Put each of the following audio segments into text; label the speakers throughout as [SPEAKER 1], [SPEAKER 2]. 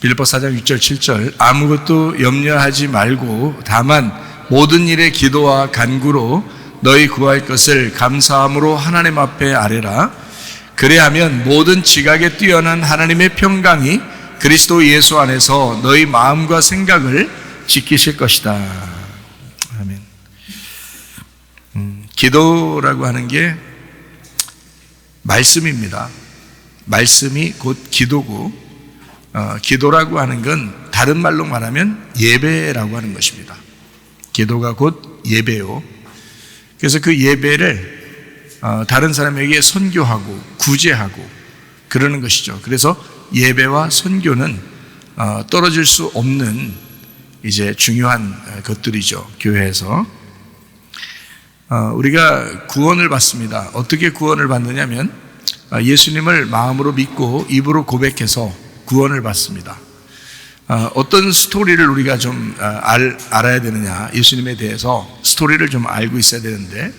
[SPEAKER 1] 빌립보 4장 6절 7절 아무것도 염려하지 말고 다만 모든 일에 기도와 간구로 너희 구할 것을 감사함으로 하나님 앞에 아뢰라. 그래야면 모든 지각에 뛰어난 하나님의 평강이 그리스도 예수 안에서 너희 마음과 생각을 지키실 것이다. 아멘. 기도라고 하는 게 말씀입니다. 말씀이 곧 기도고, 기도라고 하는 건 다른 말로 말하면 예배라고 하는 것입니다. 기도가 곧 예배요. 그래서 그 예배를 다른 사람에게 선교하고 구제하고 그러는 것이죠. 그래서 예배와 선교는 떨어질 수 없는 이제 중요한 것들이죠. 교회에서 우리가 구원을 받습니다. 어떻게 구원을 받느냐면 예수님을 마음으로 믿고 입으로 고백해서 구원을 받습니다. 어떤 스토리를 우리가 좀 알아야 되느냐, 예수님에 대해서 스토리를 좀 알고 있어야 되는데,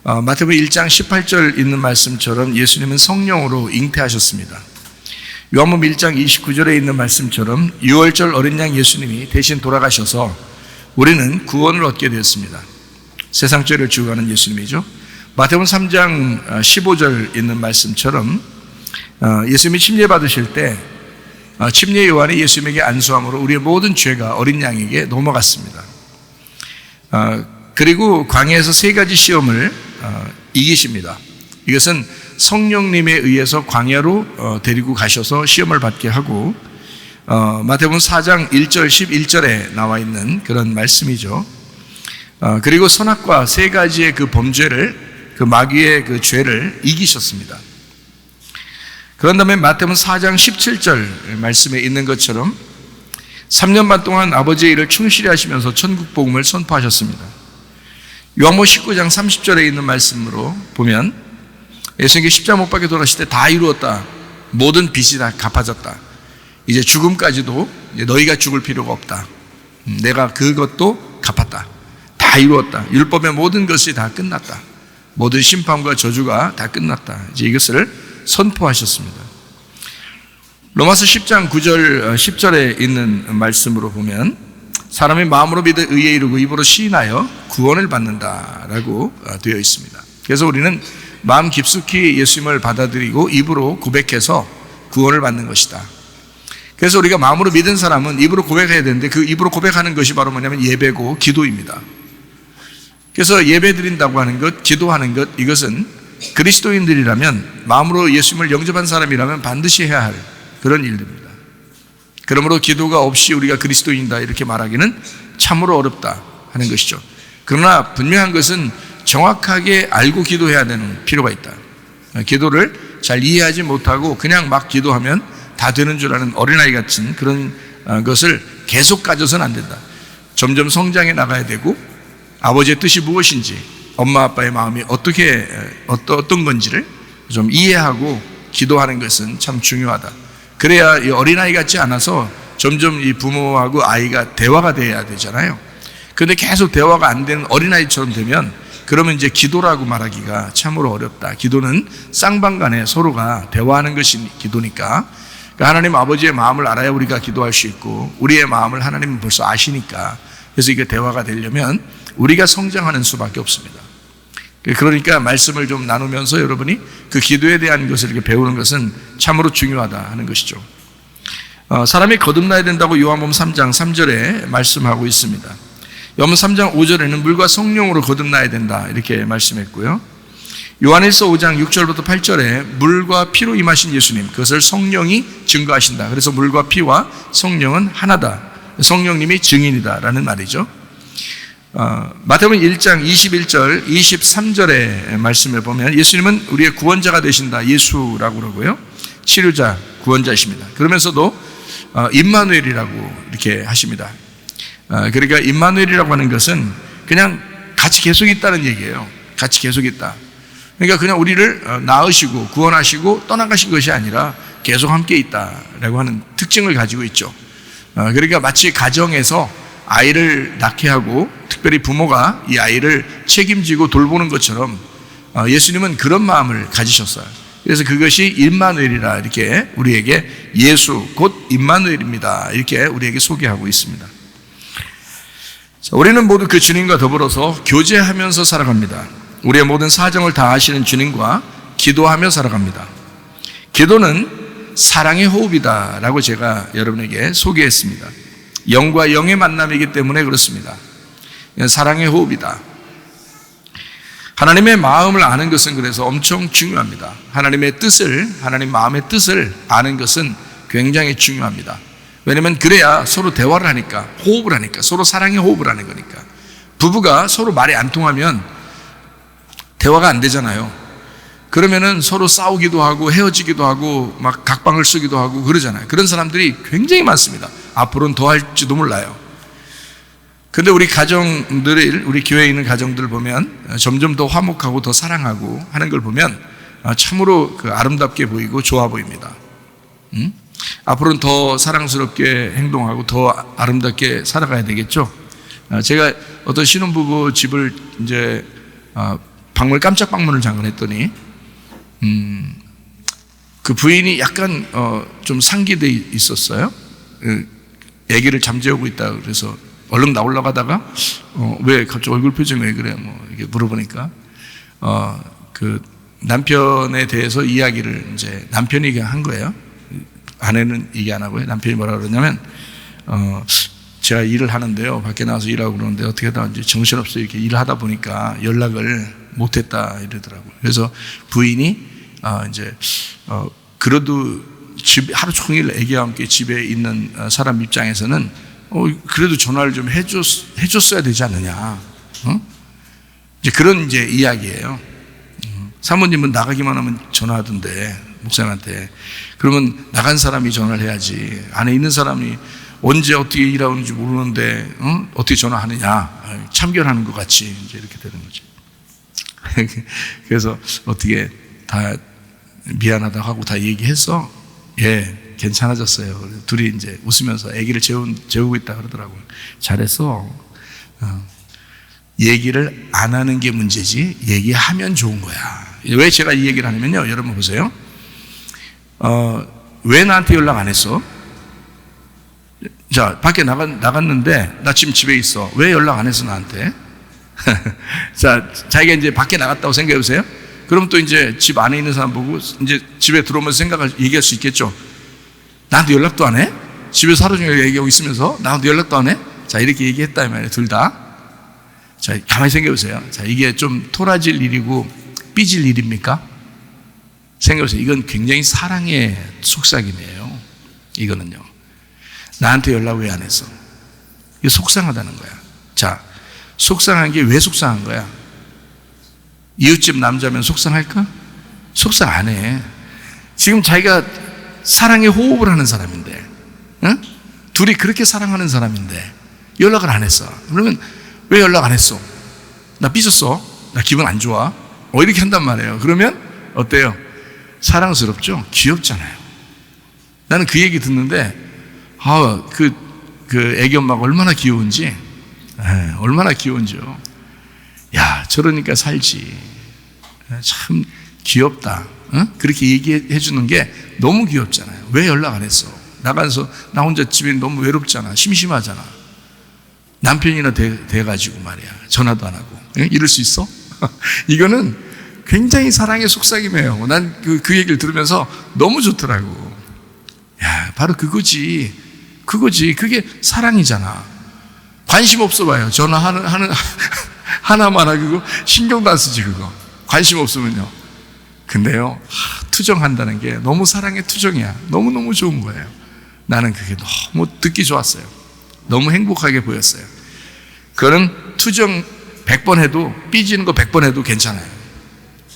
[SPEAKER 1] 마태복음 1장 18절 있는 말씀처럼 예수님은 성령으로 잉태하셨습니다. 요한복음 1장 29절에 있는 말씀처럼 6월절 어린 양 예수님이 대신 돌아가셔서 우리는 구원을 얻게 되었습니다. 세상 죄를 지고 가는 예수님이죠. 마태복음 3장 15절 있는 말씀처럼 예수님이 침례 받으실 때 침례 요한이 예수님에게 안수함으로 우리의 모든 죄가 어린 양에게 넘어갔습니다. 그리고 광야에서 세 가지 시험을 이기십니다. 이것은 성령님에 의해서 광야로 데리고 가셔서 시험을 받게 하고, 마태복음 4장 1절 11절에 나와 있는 그런 말씀이죠. 그리고 선악과 세 가지의 그 범죄를, 그 마귀의 그 죄를 이기셨습니다. 그런 다음에 마태복음 4장 17절 말씀에 있는 것처럼 3년 반 동안 아버지의 일을 충실히 하시면서 천국 복음을 선포하셨습니다. 요한복음 19장 30절에 있는 말씀으로 보면 예수님께 십자가 못 박혀 돌아가실 때 다 이루었다. 모든 빚이 다 갚아졌다. 이제 죽음까지도 이제 너희가 죽을 필요가 없다. 내가 그것도 갚았다. 다 이루었다. 율법의 모든 것이 다 끝났다. 모든 심판과 저주가 다 끝났다. 이제 이것을 선포하셨습니다. 로마서 10장 9절 10절에 있는 말씀으로 보면 사람이 마음으로 믿어 의에 이르고 입으로 시인하여 구원을 받는다라고 되어 있습니다. 그래서 우리는 마음 깊숙이 예수님을 받아들이고 입으로 고백해서 구원을 받는 것이다. 그래서 우리가 마음으로 믿은 사람은 입으로 고백해야 되는데 그 입으로 고백하는 것이 바로 뭐냐면 예배고 기도입니다. 그래서 예배 드린다고 하는 것, 기도하는 것, 이것은 그리스도인들이라면, 마음으로 예수님을 영접한 사람이라면 반드시 해야 할 그런 일들입니다. 그러므로 기도가 없이 우리가 그리스도인이다 이렇게 말하기는 참으로 어렵다 하는 것이죠. 그러나 분명한 것은 정확하게 알고 기도해야 되는 필요가 있다. 기도를 잘 이해하지 못하고 그냥 막 기도하면 다 되는 줄 아는 어린아이 같은 그런 것을 계속 가져서는 안 된다. 점점 성장해 나가야 되고, 아버지의 뜻이 무엇인지, 엄마 아빠의 마음이 어떤 건지를 좀 이해하고 기도하는 것은 참 중요하다. 그래야 이 어린아이 같지 않아서 점점 이 부모하고 아이가 대화가 돼야 되잖아요. 그런데 계속 대화가 안 되는 어린아이처럼 되면 그러면 이제 기도라고 말하기가 참으로 어렵다. 기도는 쌍방간에 서로가 대화하는 것이 기도니까, 그러니까 하나님 아버지의 마음을 알아야 우리가 기도할 수 있고, 우리의 마음을 하나님은 벌써 아시니까, 그래서 이게 대화가 되려면 우리가 성장하는 수밖에 없습니다. 그러니까 말씀을 좀 나누면서 여러분이 그 기도에 대한 것을 이렇게 배우는 것은 참으로 중요하다 하는 것이죠. 사람이 거듭나야 된다고 요한복음 3장 3절에 말씀하고 있습니다. 요한복음 3장 5절에는 물과 성령으로 거듭나야 된다 이렇게 말씀했고요. 요한일서 5장 6절부터 8절에 물과 피로 임하신 예수님, 그것을 성령이 증거하신다. 그래서 물과 피와 성령은 하나다. 성령님이 증인이다라는 말이죠. 마태복음 1장 21절 23절의 말씀을 보면 예수님은 우리의 구원자가 되신다. 예수라고 그러고요, 치료자, 구원자이십니다. 그러면서도 임마누엘이라고 이렇게 하십니다. 그러니까 임마누엘이라고 하는 것은 그냥 같이 계속 있다는 얘기예요. 같이 계속 있다. 그러니까 그냥 우리를 낳으시고 구원하시고 떠나가신 것이 아니라 계속 함께 있다라고 하는 특징을 가지고 있죠. 그러니까 마치 가정에서 아이를 낳게 하고 특별히 부모가 이 아이를 책임지고 돌보는 것처럼 예수님은 그런 마음을 가지셨어요. 그래서 그것이 임마누엘이라 이렇게 우리에게 예수 곧 임마누엘입니다. 이렇게 우리에게 소개하고 있습니다. 자, 우리는 모두 그 주님과 더불어서 교제하면서 살아갑니다. 우리의 모든 사정을 다 아시는 주님과 기도하며 살아갑니다. 기도는 사랑의 호흡이다 라고 제가 여러분에게 소개했습니다. 영과 영의 만남이기 때문에 그렇습니다. 사랑의 호흡이다. 하나님의 마음을 아는 것은 그래서 엄청 중요합니다. 하나님의 뜻을, 하나님 마음의 뜻을 아는 것은 굉장히 중요합니다. 왜냐하면 그래야 서로 대화를 하니까, 호흡을 하니까, 서로 사랑의 호흡을 하는 거니까. 부부가 서로 말이 안 통하면 대화가 안 되잖아요. 그러면은 서로 싸우기도 하고 헤어지기도 하고 막 각방을 쓰기도 하고 그러잖아요. 그런 사람들이 굉장히 많습니다. 앞으로는 더 할지도 몰라요. 근데 우리 가정들을, 우리 교회에 있는 가정들을 보면 점점 더 화목하고 더 사랑하고 하는 걸 보면 참으로 그 아름답게 보이고 좋아 보입니다. 앞으로는 더 사랑스럽게 행동하고 더 아름답게 살아가야 되겠죠. 제가 어떤 신혼부부 집을 이제 깜짝 방문을 잠깐 했더니 그 부인이 약간 좀 상기돼 있었어요. 아기를 잠재우고 있다 그래서 얼른 나오려고 하다가 왜 갑자기 얼굴 표정이 왜 그래? 뭐 이렇게 물어보니까 그 남편에 대해서 이야기를 이제 남편이 그냥 한 거예요. 아내는 얘기 안 하고요. 남편이 뭐라 그러냐면 제가 일을 하는데요. 밖에 나와서 일하고 그러는데 어떻게 하다 이제 정신없이 이렇게 일을 하다 보니까 연락을 못했다 이러더라고요. 그래서 부인이 이제 그래도 하루 종일 애기와 함께 집에 있는 사람 입장에서는 그래도 전화를 좀 해줬어야 되지 않느냐. 이제 그런 이제 이야기예요. 사모님은 나가기만 하면 전화하던데 목사님한테. 그러면 나간 사람이 전화를 해야지. 안에 있는 사람이 언제 어떻게 일하는지 모르는데 어떻게 전화하느냐. 참견하는 것 같이 이제 이렇게 되는 거죠. 그래서 어떻게 다 미안하다고 하고 다 얘기해서 예 괜찮아졌어요. 둘이 이제 웃으면서 아기를 재우고 있다 그러더라고요. 잘했어. 얘기를 안 하는 게 문제지 얘기하면 좋은 거야. 왜 제가 이 얘기를 하냐면요. 여러분 보세요. 왜 나한테 연락 안 했어? 자, 밖에 나갔는데 나 지금 집에 있어. 왜 연락 안 했어 나한테? 자, 자기가 이제 밖에 나갔다고 생각해 보세요. 그럼 또 이제 집 안에 있는 사람 보고 이제 집에 들어오면서 얘기할 수 있겠죠. 나한테 연락도 안 해? 집에서 하루 종일 얘기하고 있으면서 나한테 연락도 안 해? 자, 이렇게 얘기했다 이 말이에요. 둘 다. 자, 가만히 생각해 보세요. 자, 이게 좀 토라질 일이고 삐질 일입니까? 생각해 보세요. 이건 굉장히 사랑의 속삭임이에요. 이거는요. 나한테 연락 왜 안 했어? 이게 속상하다는 거야. 자, 속상한 게 왜 속상한 거야? 이웃집 남자면 속상할까? 속상 안 해. 지금 자기가 사랑의 호흡을 하는 사람인데, 응? 둘이 그렇게 사랑하는 사람인데 연락을 안 했어. 그러면 왜 연락 안 했어? 나 삐졌어. 나 기분 안 좋아. 이렇게 한단 말이에요. 그러면 어때요? 사랑스럽죠? 귀엽잖아요. 나는 그 얘기 듣는데 그 애기 엄마가 얼마나 귀여운지, 얼마나 귀여운지요. 야, 저러니까 살지. 참 귀엽다. 그렇게 얘기해 주는 게 너무 귀엽잖아요. 왜 연락 안 했어? 나가서 나 혼자 집에 너무 외롭잖아. 심심하잖아. 남편이나 돼가지고 말이야. 전화도 안 하고. 이럴 수 있어? 이거는 굉장히 사랑의 속삭임이에요. 난 그 얘기를 들으면서 너무 좋더라고. 야, 바로 그거지. 그게 사랑이잖아. 관심 없어 봐요. 하나만 하고 신경도 안 쓰지 그거. 관심 없으면요. 근데요, 투정한다는 게 너무 사랑의 투정이야. 너무너무 좋은 거예요. 나는 그게 너무 듣기 좋았어요. 너무 행복하게 보였어요. 그거는 투정 100번 해도, 삐지는 거 100번 해도 괜찮아요.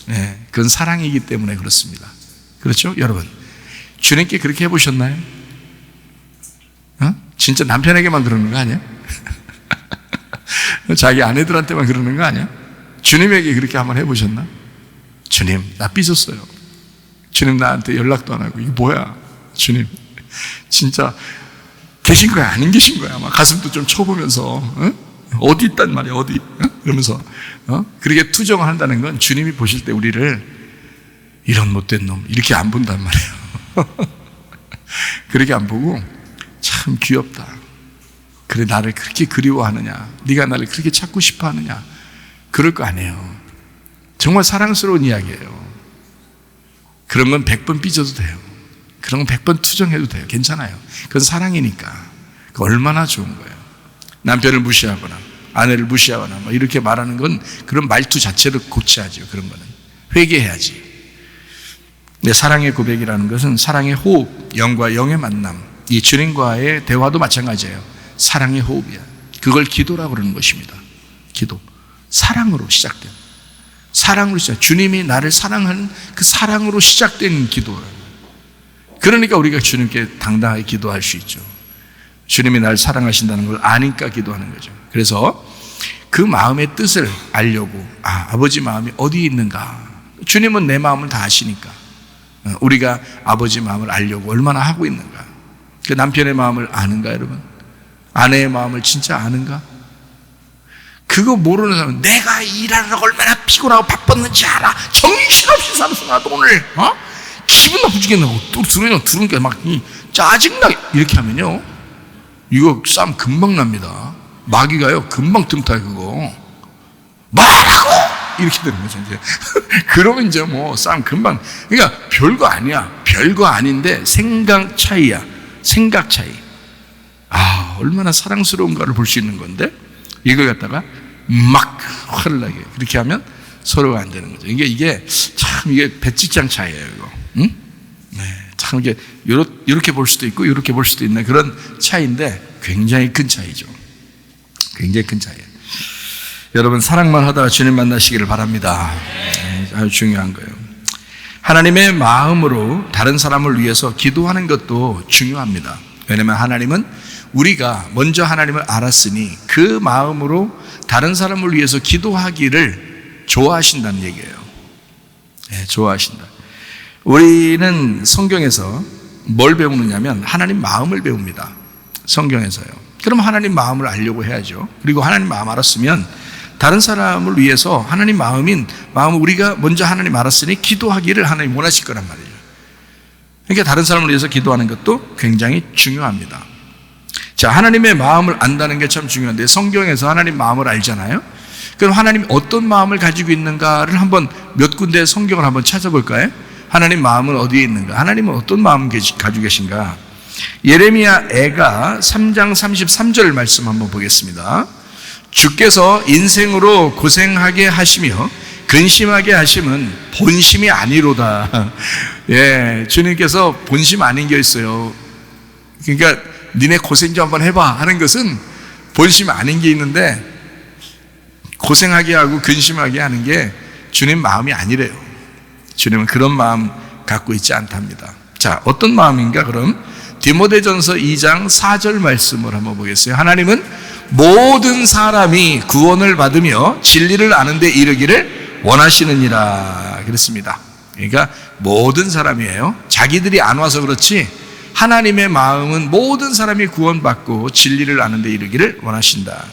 [SPEAKER 1] 네, 그건 사랑이기 때문에 그렇습니다. 그렇죠? 여러분, 주님께 그렇게 해보셨나요? 진짜 남편에게만 그러는 거 아니야? 자기 아내들한테만 그러는 거 아니야? 주님에게 그렇게 한번 해보셨나? 주님, 나 삐졌어요. 주님, 나한테 연락도 안 하고 이게 뭐야? 주님, 진짜 계신 거야? 아닌 계신 거야? 막 가슴도 좀 쳐보면서 어디 있단 말이야? 어디? 그러면서 그렇게 투정을 한다는 건 주님이 보실 때 우리를 이런 못된 놈 이렇게 안 본단 말이에요. 그렇게 안 보고 참 귀엽다. 그래 나를 그렇게 그리워하느냐, 네가 나를 그렇게 찾고 싶어하느냐, 그럴 거 아니에요. 정말 사랑스러운 이야기예요. 그런 건 100번 삐져도 돼요. 그런 건 100번 투정해도 돼요. 괜찮아요. 그건 사랑이니까. 그 얼마나 좋은 거예요. 남편을 무시하거나 아내를 무시하거나 뭐 이렇게 말하는 건 그런 말투 자체를 고쳐야죠. 그런 거는 회개해야지. 근데 사랑의 고백이라는 것은 사랑의 호흡, 영과 영의 만남, 이 주님과의 대화도 마찬가지예요. 사랑의 호흡이야. 그걸 기도라고 그러는 것입니다. 기도. 사랑으로 시작된, 사랑으로 시작. 주님이 나를 사랑하는 그 사랑으로 시작된 기도라고. 그러니까 우리가 주님께 당당하게 기도할 수 있죠. 주님이 나를 사랑하신다는 걸 아니까 기도하는 거죠. 그래서 그 마음의 뜻을 알려고, 아버지 마음이 어디에 있는가. 주님은 내 마음을 다 아시니까 우리가 아버지 마음을 알려고 얼마나 하고 있는가. 그 남편의 마음을 아는가 여러분? 아내의 마음을 진짜 아는가? 그거 모르는 사람은 내가 일하느라고 얼마나 피곤하고 바빴는지 알아. 정신없이 살아서 나도 오늘 기분 나쁘지겠나고 또 들으니까 막 짜증나게 이렇게 하면요, 이거 싸움 금방 납니다. 마귀가요 금방 틈타요. 그거 말하고 이렇게 되는 거죠 이제. 그러면 이제 뭐 싸움 금방. 그러니까 별거 아니야. 별거 아닌데 생각 차이야. 생각 차이. 얼마나 사랑스러운가를 볼 수 있는 건데 이걸 갖다가 막 화를 나게 그렇게 하면 서로가 안 되는 거죠. 이게 참 이게 배직장 차이예요. 이거. 응? 네, 참 이게 이렇게 볼 수도 있고 이렇게 볼 수도 있는 그런 차이인데 굉장히 큰 차이죠. 굉장히 큰 차이예요. 여러분 사랑만 하다가 주님 만나시기를 바랍니다. 네, 아주 중요한 거예요. 하나님의 마음으로 다른 사람을 위해서 기도하는 것도 중요합니다. 왜냐하면 하나님은 우리가 먼저 하나님을 알았으니 그 마음으로 다른 사람을 위해서 기도하기를 좋아하신다는 얘기예요. 네, 좋아하신다. 우리는 성경에서 뭘 배우느냐면 하나님 마음을 배웁니다. 성경에서요. 그럼 하나님 마음을 알려고 해야죠. 그리고 하나님 마음 알았으면 다른 사람을 위해서 하나님 마음을 우리가 먼저 하나님 알았으니 기도하기를 하나님 원하실 거란 말이에요. 그러니까 다른 사람을 위해서 기도하는 것도 굉장히 중요합니다. 자, 하나님의 마음을 안다는 게 참 중요한데 성경에서 하나님 마음을 알잖아요. 그럼 하나님 어떤 마음을 가지고 있는가를 한번 몇 군데 성경을 한번 찾아볼까요? 하나님 마음은 어디에 있는가? 하나님은 어떤 마음을 가지고 계신가? 예레미야 애가 3장 33절 말씀 한번 보겠습니다. 주께서 인생으로 고생하게 하시며 근심하게 하심은 본심이 아니로다. 예, 주님께서 본심 아닌 게 있어요. 그러니까 니네 고생 좀 한번 해봐 하는 것은 본심 아닌 게 있는데 고생하게 하고 근심하게 하는 게 주님 마음이 아니래요. 주님은 그런 마음 갖고 있지 않답니다. 자, 어떤 마음인가? 그럼 디모데전서 2장 4절 말씀을 한번 보겠어요. 하나님은 모든 사람이 구원을 받으며 진리를 아는 데 이르기를 원하시느니라 그랬습니다. 그러니까 모든 사람이에요. 자기들이 안 와서 그렇지 하나님의 마음은 모든 사람이 구원받고 진리를 아는 데 이르기를 원하신다.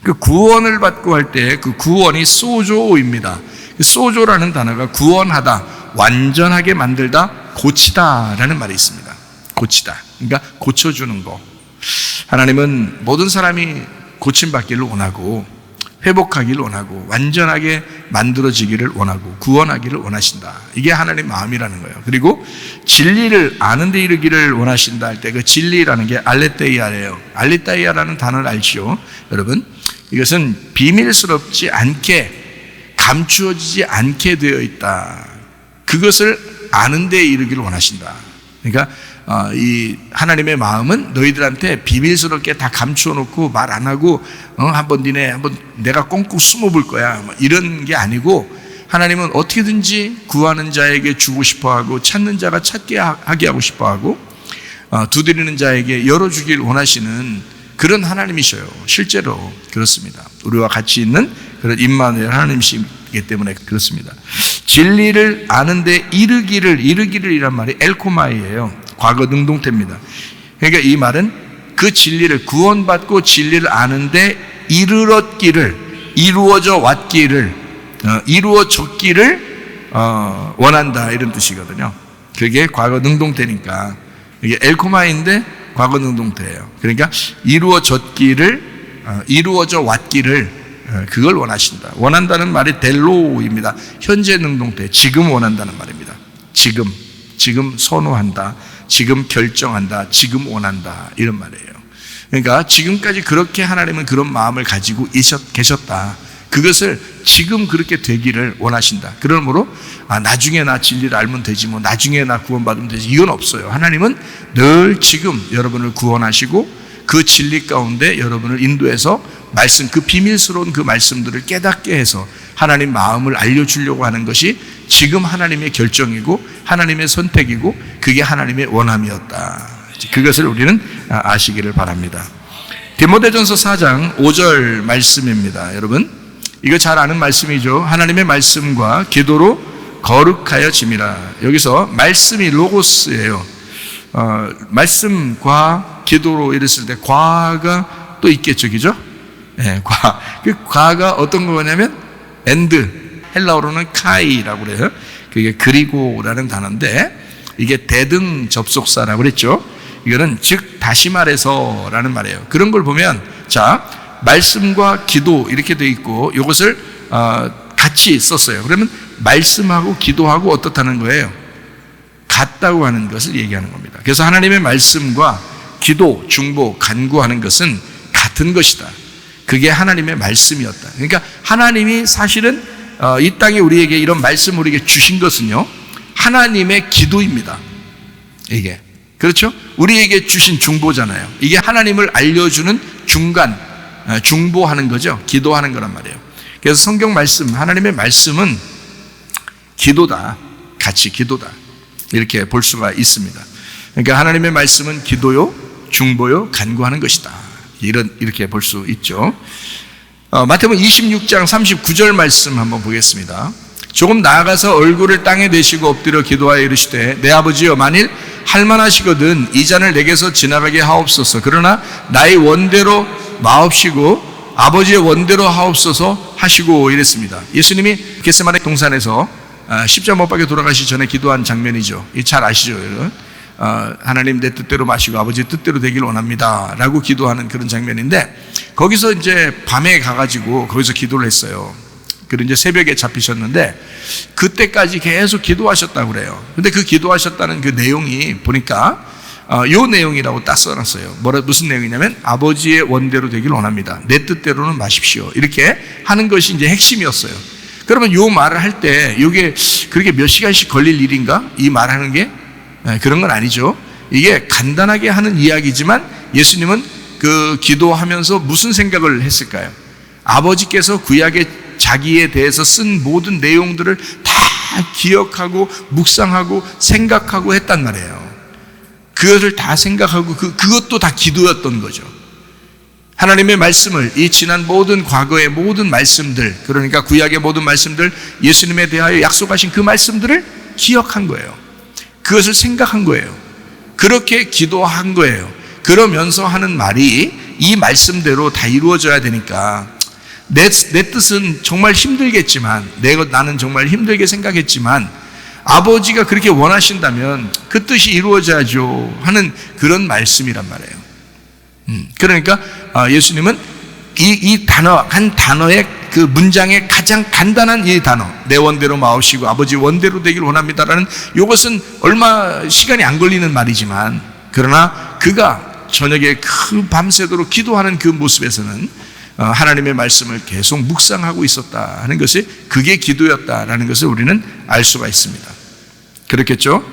[SPEAKER 1] 그 구원을 받고 할 때 그 구원이 소조입니다. 소조라는 단어가 구원하다, 완전하게 만들다, 고치다 라는 말이 있습니다. 고치다. 그러니까 고쳐주는 거. 하나님은 모든 사람이 고침받기를 원하고 회복하기를 원하고 완전하게 만들어지기를 원하고 구원하기를 원하신다. 이게 하나님의 마음이라는 거예요. 그리고 진리를 아는 데 이르기를 원하신다 할 때 그 진리라는 게 알레테이아예요. 알레테이아라는 단어를 알죠? 여러분, 이것은 비밀스럽지 않게 감추어지지 않게 되어 있다. 그것을 아는 데 이르기를 원하신다. 그러니까 이 하나님의 마음은 너희들한테 비밀스럽게 다 감춰놓고 말 안 하고 한번 내가 꽁꽁 숨어볼 거야 이런 게 아니고 하나님은 어떻게든지 구하는 자에게 주고 싶어하고 찾는 자가 찾게 하게 하고 싶어하고 두드리는 자에게 열어주길 원하시는 그런 하나님이셔요. 실제로 그렇습니다. 우리와 같이 있는 그런 임마누엘 하나님이시기 때문에 그렇습니다. 진리를 아는데 이르기를이란 말이 엘코마이예요. 과거 능동태입니다. 그러니까 이 말은 그 진리를 구원받고 진리를 아는데 이르렀기를, 이루어져 왔기를, 이루어졌기를 원한다 이런 뜻이거든요. 그게 과거 능동태니까 이게 엘코마인데 과거 능동태예요. 그러니까 이루어져 왔기를 그걸 원하신다. 원한다는 말이 델로입니다. 현재 능동태, 지금 원한다는 말입니다. 지금 선호한다, 지금 결정한다, 지금 원한다 이런 말이에요. 그러니까 지금까지 그렇게 하나님은 그런 마음을 가지고 계셨다. 그것을 지금 그렇게 되기를 원하신다. 그러므로 나중에 나 진리를 알면 되지, 뭐 나중에 나 구원받으면 되지, 이건 없어요. 하나님은 늘 지금 여러분을 구원하시고 그 진리 가운데 여러분을 인도해서 그 비밀스러운 그 말씀들을 깨닫게 해서 하나님 마음을 알려주려고 하는 것이 지금 하나님의 결정이고 하나님의 선택이고 그게 하나님의 원함이었다. 그것을 우리는 아시기를 바랍니다. 디모데전서 4장 5절 말씀입니다. 여러분, 이거 잘 아는 말씀이죠. 하나님의 말씀과 기도로 거룩하여 짐이라. 여기서 말씀이 로고스예요. 말씀과 기도로 이랬을 때 과가 또 있겠죠, 그죠? 네, 그 과가 어떤 거냐면 and, 헬라어로는 카이라고 그래요. 그게 그리고라는 단어인데 이게 대등 접속사라고 그랬죠. 이거는 즉 다시 말해서라는 말이에요. 그런 걸 보면 자, 말씀과 기도 이렇게 돼 있고 이것을 같이 썼어요. 그러면 말씀하고 기도하고 어떻다는 거예요? 같다고 하는 것을 얘기하는 겁니다. 그래서 하나님의 말씀과 기도, 중보, 간구하는 것은 같은 것이다. 그게 하나님의 말씀이었다. 그러니까 하나님이 사실은 이 땅에 우리에게 이런 말씀을 우리에게 주신 것은요, 하나님의 기도입니다. 이게 그렇죠? 우리에게 주신 중보잖아요. 이게 하나님을 알려주는 중보하는 거죠. 기도하는 거란 말이에요. 그래서 성경 말씀, 하나님의 말씀은 기도다. 같이 기도다. 이렇게 볼 수가 있습니다. 그러니까 하나님의 말씀은 기도요, 중보요, 간구하는 것이다. 이렇게 볼 수 있죠. 마태복음 26장 39절 말씀 한번 보겠습니다. 조금 나아가서 얼굴을 땅에 대시고 엎드려 기도하여 이르시되 내 아버지여, 만일 할만하시거든 이 잔을 내게서 지나가게 하옵소서. 그러나 나의 원대로 마옵시고 아버지의 원대로 하옵소서 하시고 이랬습니다. 예수님이 겟세마네 동산에서 십자가 못 박혀 돌아가시기 전에 기도한 장면이죠. 잘 아시죠, 여러분? 하나님 내 뜻대로 마시고 아버지의 뜻대로 되길 원합니다 라고 기도하는 그런 장면인데, 거기서 이제 밤에 가가지고 거기서 기도를 했어요. 그리고 이제 새벽에 잡히셨는데 그때까지 계속 기도하셨다고 그래요. 근데 그 기도하셨다는 그 내용이 보니까 요 내용이라고 딱 써놨어요. 무슨 내용이냐면 아버지의 원대로 되길 원합니다. 내 뜻대로는 마십시오. 이렇게 하는 것이 이제 핵심이었어요. 그러면 요 말을 할 때 이게 그렇게 몇 시간씩 걸릴 일인가? 이 말하는 게 그런 건 아니죠. 이게 간단하게 하는 이야기지만 예수님은 그 기도하면서 무슨 생각을 했을까요? 아버지께서 구약에 자기에 대해서 쓴 모든 내용들을 다 기억하고 묵상하고 생각하고 했단 말이에요. 그것을 다 생각하고 그것도 다 기도였던 거죠. 하나님의 말씀을, 이 지난 모든 과거의 모든 말씀들, 그러니까 구약의 모든 말씀들, 예수님에 대하여 약속하신 그 말씀들을 기억한 거예요. 그것을 생각한 거예요. 그렇게 기도한 거예요. 그러면서 하는 말이 이 말씀대로 다 이루어져야 되니까 내 뜻은 정말 힘들겠지만, 나는 정말 힘들게 생각했지만 아버지가 그렇게 원하신다면 그 뜻이 이루어져야죠 하는 그런 말씀이란 말이에요. 그러니까 예수님은 이 단어, 한 단어의 그 문장의 가장 간단한 이 단어, 내 원대로 마옵시고 아버지 원대로 되길 원합니다라는, 이것은 얼마 시간이 안 걸리는 말이지만, 그러나 그가 저녁에 그 밤새도록 기도하는 그 모습에서는 하나님의 말씀을 계속 묵상하고 있었다 하는 것이, 그게 기도였다라는 것을 우리는 알 수가 있습니다. 그렇겠죠?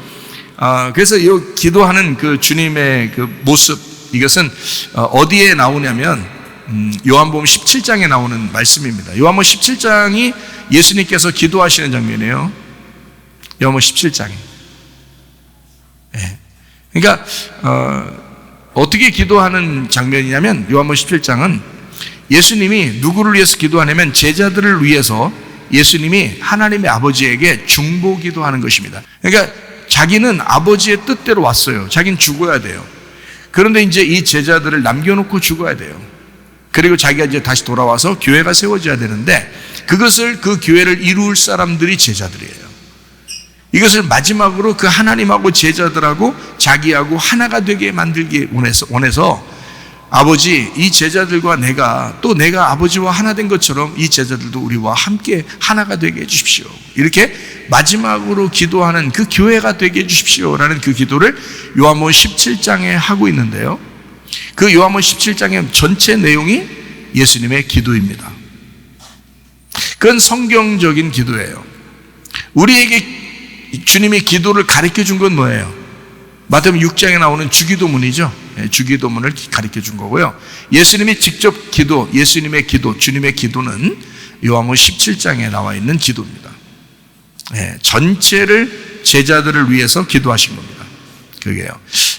[SPEAKER 1] 그래서 이 기도하는 그 주님의 그 모습, 이것은 어디에 나오냐면 요한복음 17장에 나오는 말씀입니다. 요한복음 17장이 예수님께서 기도하시는 장면이에요. 요한복음 17장이. 네. 그러니까 어떻게 기도하는 장면이냐면, 요한복음 17장은 예수님이 누구를 위해서 기도하냐면 제자들을 위해서 예수님이 하나님의 아버지에게 중보 기도하는 것입니다. 그러니까 자기는 아버지의 뜻대로 왔어요. 자기는 죽어야 돼요. 그런데 이제 이 제자들을 남겨놓고 죽어야 돼요. 그리고 자기가 이제 다시 돌아와서 교회가 세워져야 되는데, 그 교회를 이룰 사람들이 제자들이에요. 이것을 마지막으로 그 하나님하고 제자들하고 자기하고 하나가 되게 만들기 원해서 아버지, 이 제자들과 내가 아버지와 하나 된 것처럼 이 제자들도 우리와 함께 하나가 되게 해주십시오. 이렇게 마지막으로 기도하는 그 교회가 되게 해주십시오라는 그 기도를 요한복음 17장에 하고 있는데요. 그 요한복음 17장의 전체 내용이 예수님의 기도입니다. 그건 성경적인 기도예요. 우리에게 주님이 기도를 가르쳐 준 건 뭐예요? 마태복음 6장에 나오는 주기도문이죠. 주기도문을 가르쳐 준 거고요. 예수님이 직접 예수님의 기도, 주님의 기도는 요한복음 17장에 나와 있는 기도입니다. 전체를 제자들을 위해서 기도하신 겁니다.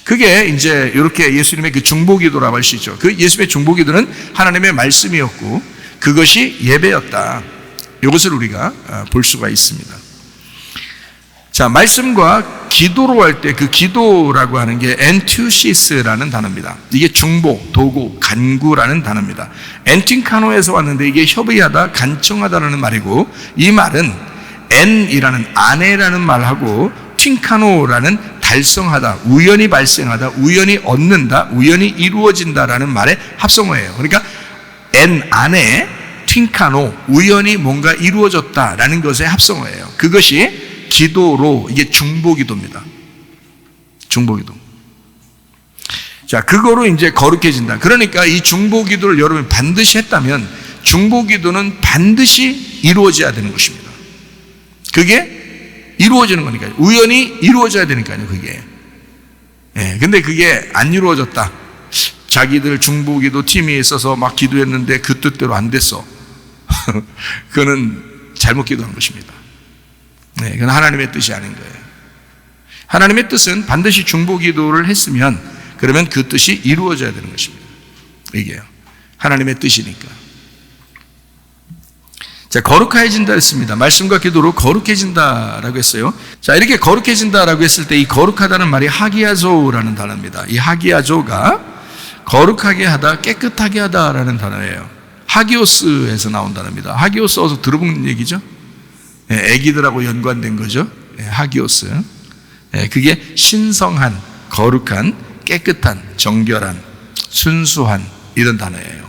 [SPEAKER 1] 그게 이제 이렇게 예수님의 그 중보기도라고 할 수 있죠. 그 예수님의 중보기도는 하나님의 말씀이었고 그것이 예배였다. 이것을 우리가 볼 수가 있습니다. 자, 말씀과 기도로 할 때 그 기도라고 하는 게 엔투시스라는 단어입니다. 이게 중보, 도구, 간구라는 단어입니다. 엔틴카노에서 왔는데 이게 협의하다, 간청하다라는 말이고 이 말은 엔이라는 아내라는 말하고 틴카노라는 달성하다, 우연히 발생하다, 우연히 얻는다, 우연히 이루어진다라는 말의 합성어예요. 그러니까 엔 안에 틴카노, 우연히 뭔가 이루어졌다라는 것의 합성어예요. 그것이 기도로, 이게 중보기도입니다. 중보기도. 자, 그거로 이제 거룩해진다. 그러니까 이 중보기도를 여러분이 반드시 했다면 중보기도는 반드시 이루어져야 되는 것입니다. 그게 이루어지는 거니까요. 우연히 이루어져야 되니까요, 그게. 근데 그게 안 이루어졌다. 자기들 중보기도 팀이 있어서 막 기도했는데 그 뜻대로 안 됐어. 그거는 잘못 기도한 것입니다. 그건 하나님의 뜻이 아닌 거예요. 하나님의 뜻은 반드시 중보기도를 했으면 그러면 그 뜻이 이루어져야 되는 것입니다. 이게요. 하나님의 뜻이니까. 자, 거룩해진다 했습니다. 말씀과 기도로 거룩해진다라고 했어요. 자, 이렇게 거룩해진다라고 했을 때 이 거룩하다는 말이 하기야조라는 단어입니다. 이 하기야조가 거룩하게 하다, 깨끗하게 하다라는 단어예요. 하기오스에서 나온 단어입니다. 하기오스 어서 들어본 얘기죠? 애기들하고 연관된 거죠. 하기오스. 그게 신성한, 거룩한, 깨끗한, 정결한, 순수한 이런 단어예요.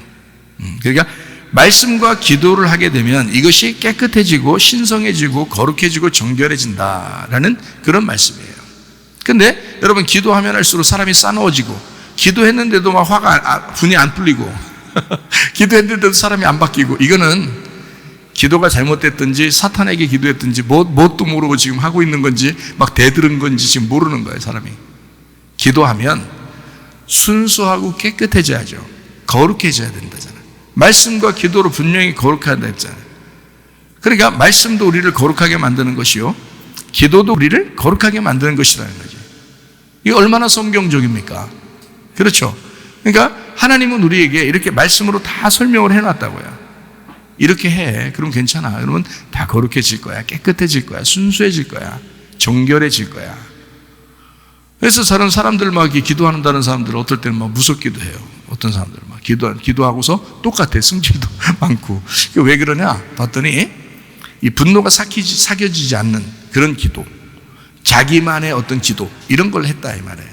[SPEAKER 1] 그러니까 말씀과 기도를 하게 되면 이것이 깨끗해지고 신성해지고 거룩해지고 정결해진다라는 그런 말씀이에요. 근데 여러분, 기도하면 할수록 사람이 싸나워지고, 기도했는데도 막 분이 안 풀리고 기도했는데도 사람이 안 바뀌고, 이거는 기도가 잘못됐든지 사탄에게 기도했든지 뭣도 모르고 지금 하고 있는 건지 막 대들은 건지 지금 모르는 거예요, 사람이. 기도하면 순수하고 깨끗해져야죠. 거룩해져야 된다잖아요. 말씀과 기도로 분명히 거룩하다 했잖아요. 그러니까 말씀도 우리를 거룩하게 만드는 것이요, 기도도 우리를 거룩하게 만드는 것이라는 거죠. 이게 얼마나 성경적입니까? 그렇죠. 그러니까 하나님은 우리에게 이렇게 말씀으로 다 설명을 해놨다고요. 이렇게 해. 그럼 괜찮아. 그러면 다 거룩해질 거야. 깨끗해질 거야. 순수해질 거야. 정결해질 거야. 그래서 저런 사람들 막 기도한다는 사람들 어떨 때는 막 무섭기도 해요. 어떤 사람들 막 기도하고서 똑같아. 승질도 많고. 왜 그러냐? 봤더니 이 분노가 삭혀지지 않는 그런 기도, 자기만의 어떤 기도, 이런 걸 했다 이 말이에요.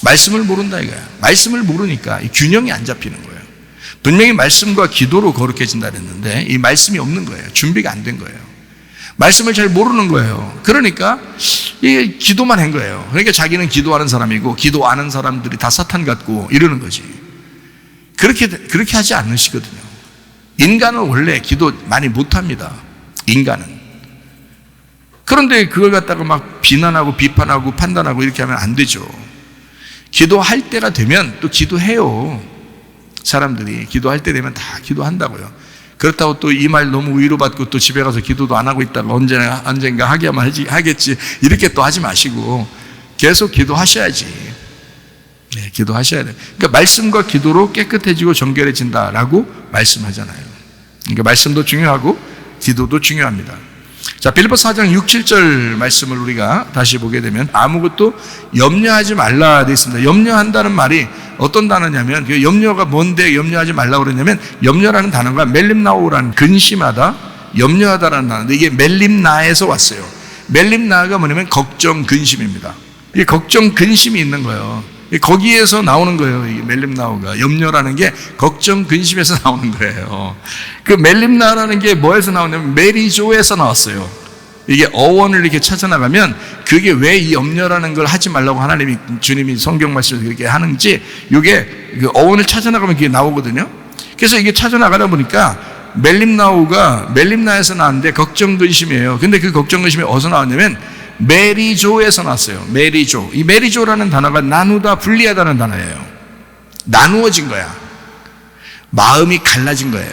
[SPEAKER 1] 말씀을 모른다 이거야. 말씀을 모르니까 이 균형이 안 잡히는 거예요. 분명히 말씀과 기도로 거룩해진다 그랬는데 이 말씀이 없는 거예요. 준비가 안 된 거예요. 말씀을 잘 모르는 거예요. 그러니까 이게 기도만 한 거예요. 그러니까 자기는 기도하는 사람이고 기도 안 하는 사람들이 다 사탄 같고 이러는 거지. 그렇게 하지 않으시거든요. 인간은 원래 기도 많이 못합니다. 인간은. 그런데 그걸 갖다가 막 비난하고 비판하고 판단하고 이렇게 하면 안 되죠. 기도할 때가 되면 또 기도해요. 사람들이 기도할 때 되면 다 기도한다고요. 그렇다고 또 이 말 너무 위로받고 또 집에 가서 기도도 안 하고 있다가 언젠가 하겠지 이렇게 또 하지 마시고 계속 기도하셔야지. 네, 기도하셔야 돼요. 그러니까 말씀과 기도로 깨끗해지고 정결해진다라고 말씀하잖아요. 그러니까 말씀도 중요하고 기도도 중요합니다. 자, 빌립보서 4장 6, 7절 말씀을 우리가 다시 보게 되면 아무것도 염려하지 말라 되어 있습니다. 염려한다는 말이 어떤 단어냐면, 그 염려가 뭔데 염려하지 말라고 그러냐면, 염려라는 단어가 멜림나오라는 근심하다, 염려하다라는 단어인데 이게 멜림나에서 왔어요. 멜림나가 뭐냐면 걱정, 근심입니다. 이 걱정, 근심이 있는 거예요. 거기에서 나오는 거예요. 이 멜림나우가. 염려라는 게 걱정, 근심에서 나오는 거예요. 그 멜림나라는 게 뭐에서 나오냐면 메리조에서 나왔어요. 이게 어원을 이렇게 찾아나가면 그게 왜 이 염려라는 걸 하지 말라고 하나님이, 주님이 성경 말씀에서 그렇게 하는지 이게 그 어원을 찾아나가면 그게 나오거든요. 그래서 이게 찾아나가다 보니까 멜림나우가 멜림나에서 나왔는데 걱정, 근심이에요. 근데 그 걱정, 근심이 어디서 나왔냐면 메리조에서 나왔어요. 메리조. 이 메리조라는 단어가 나누다, 분리하다는 단어예요. 나누어진 거야. 마음이 갈라진 거예요.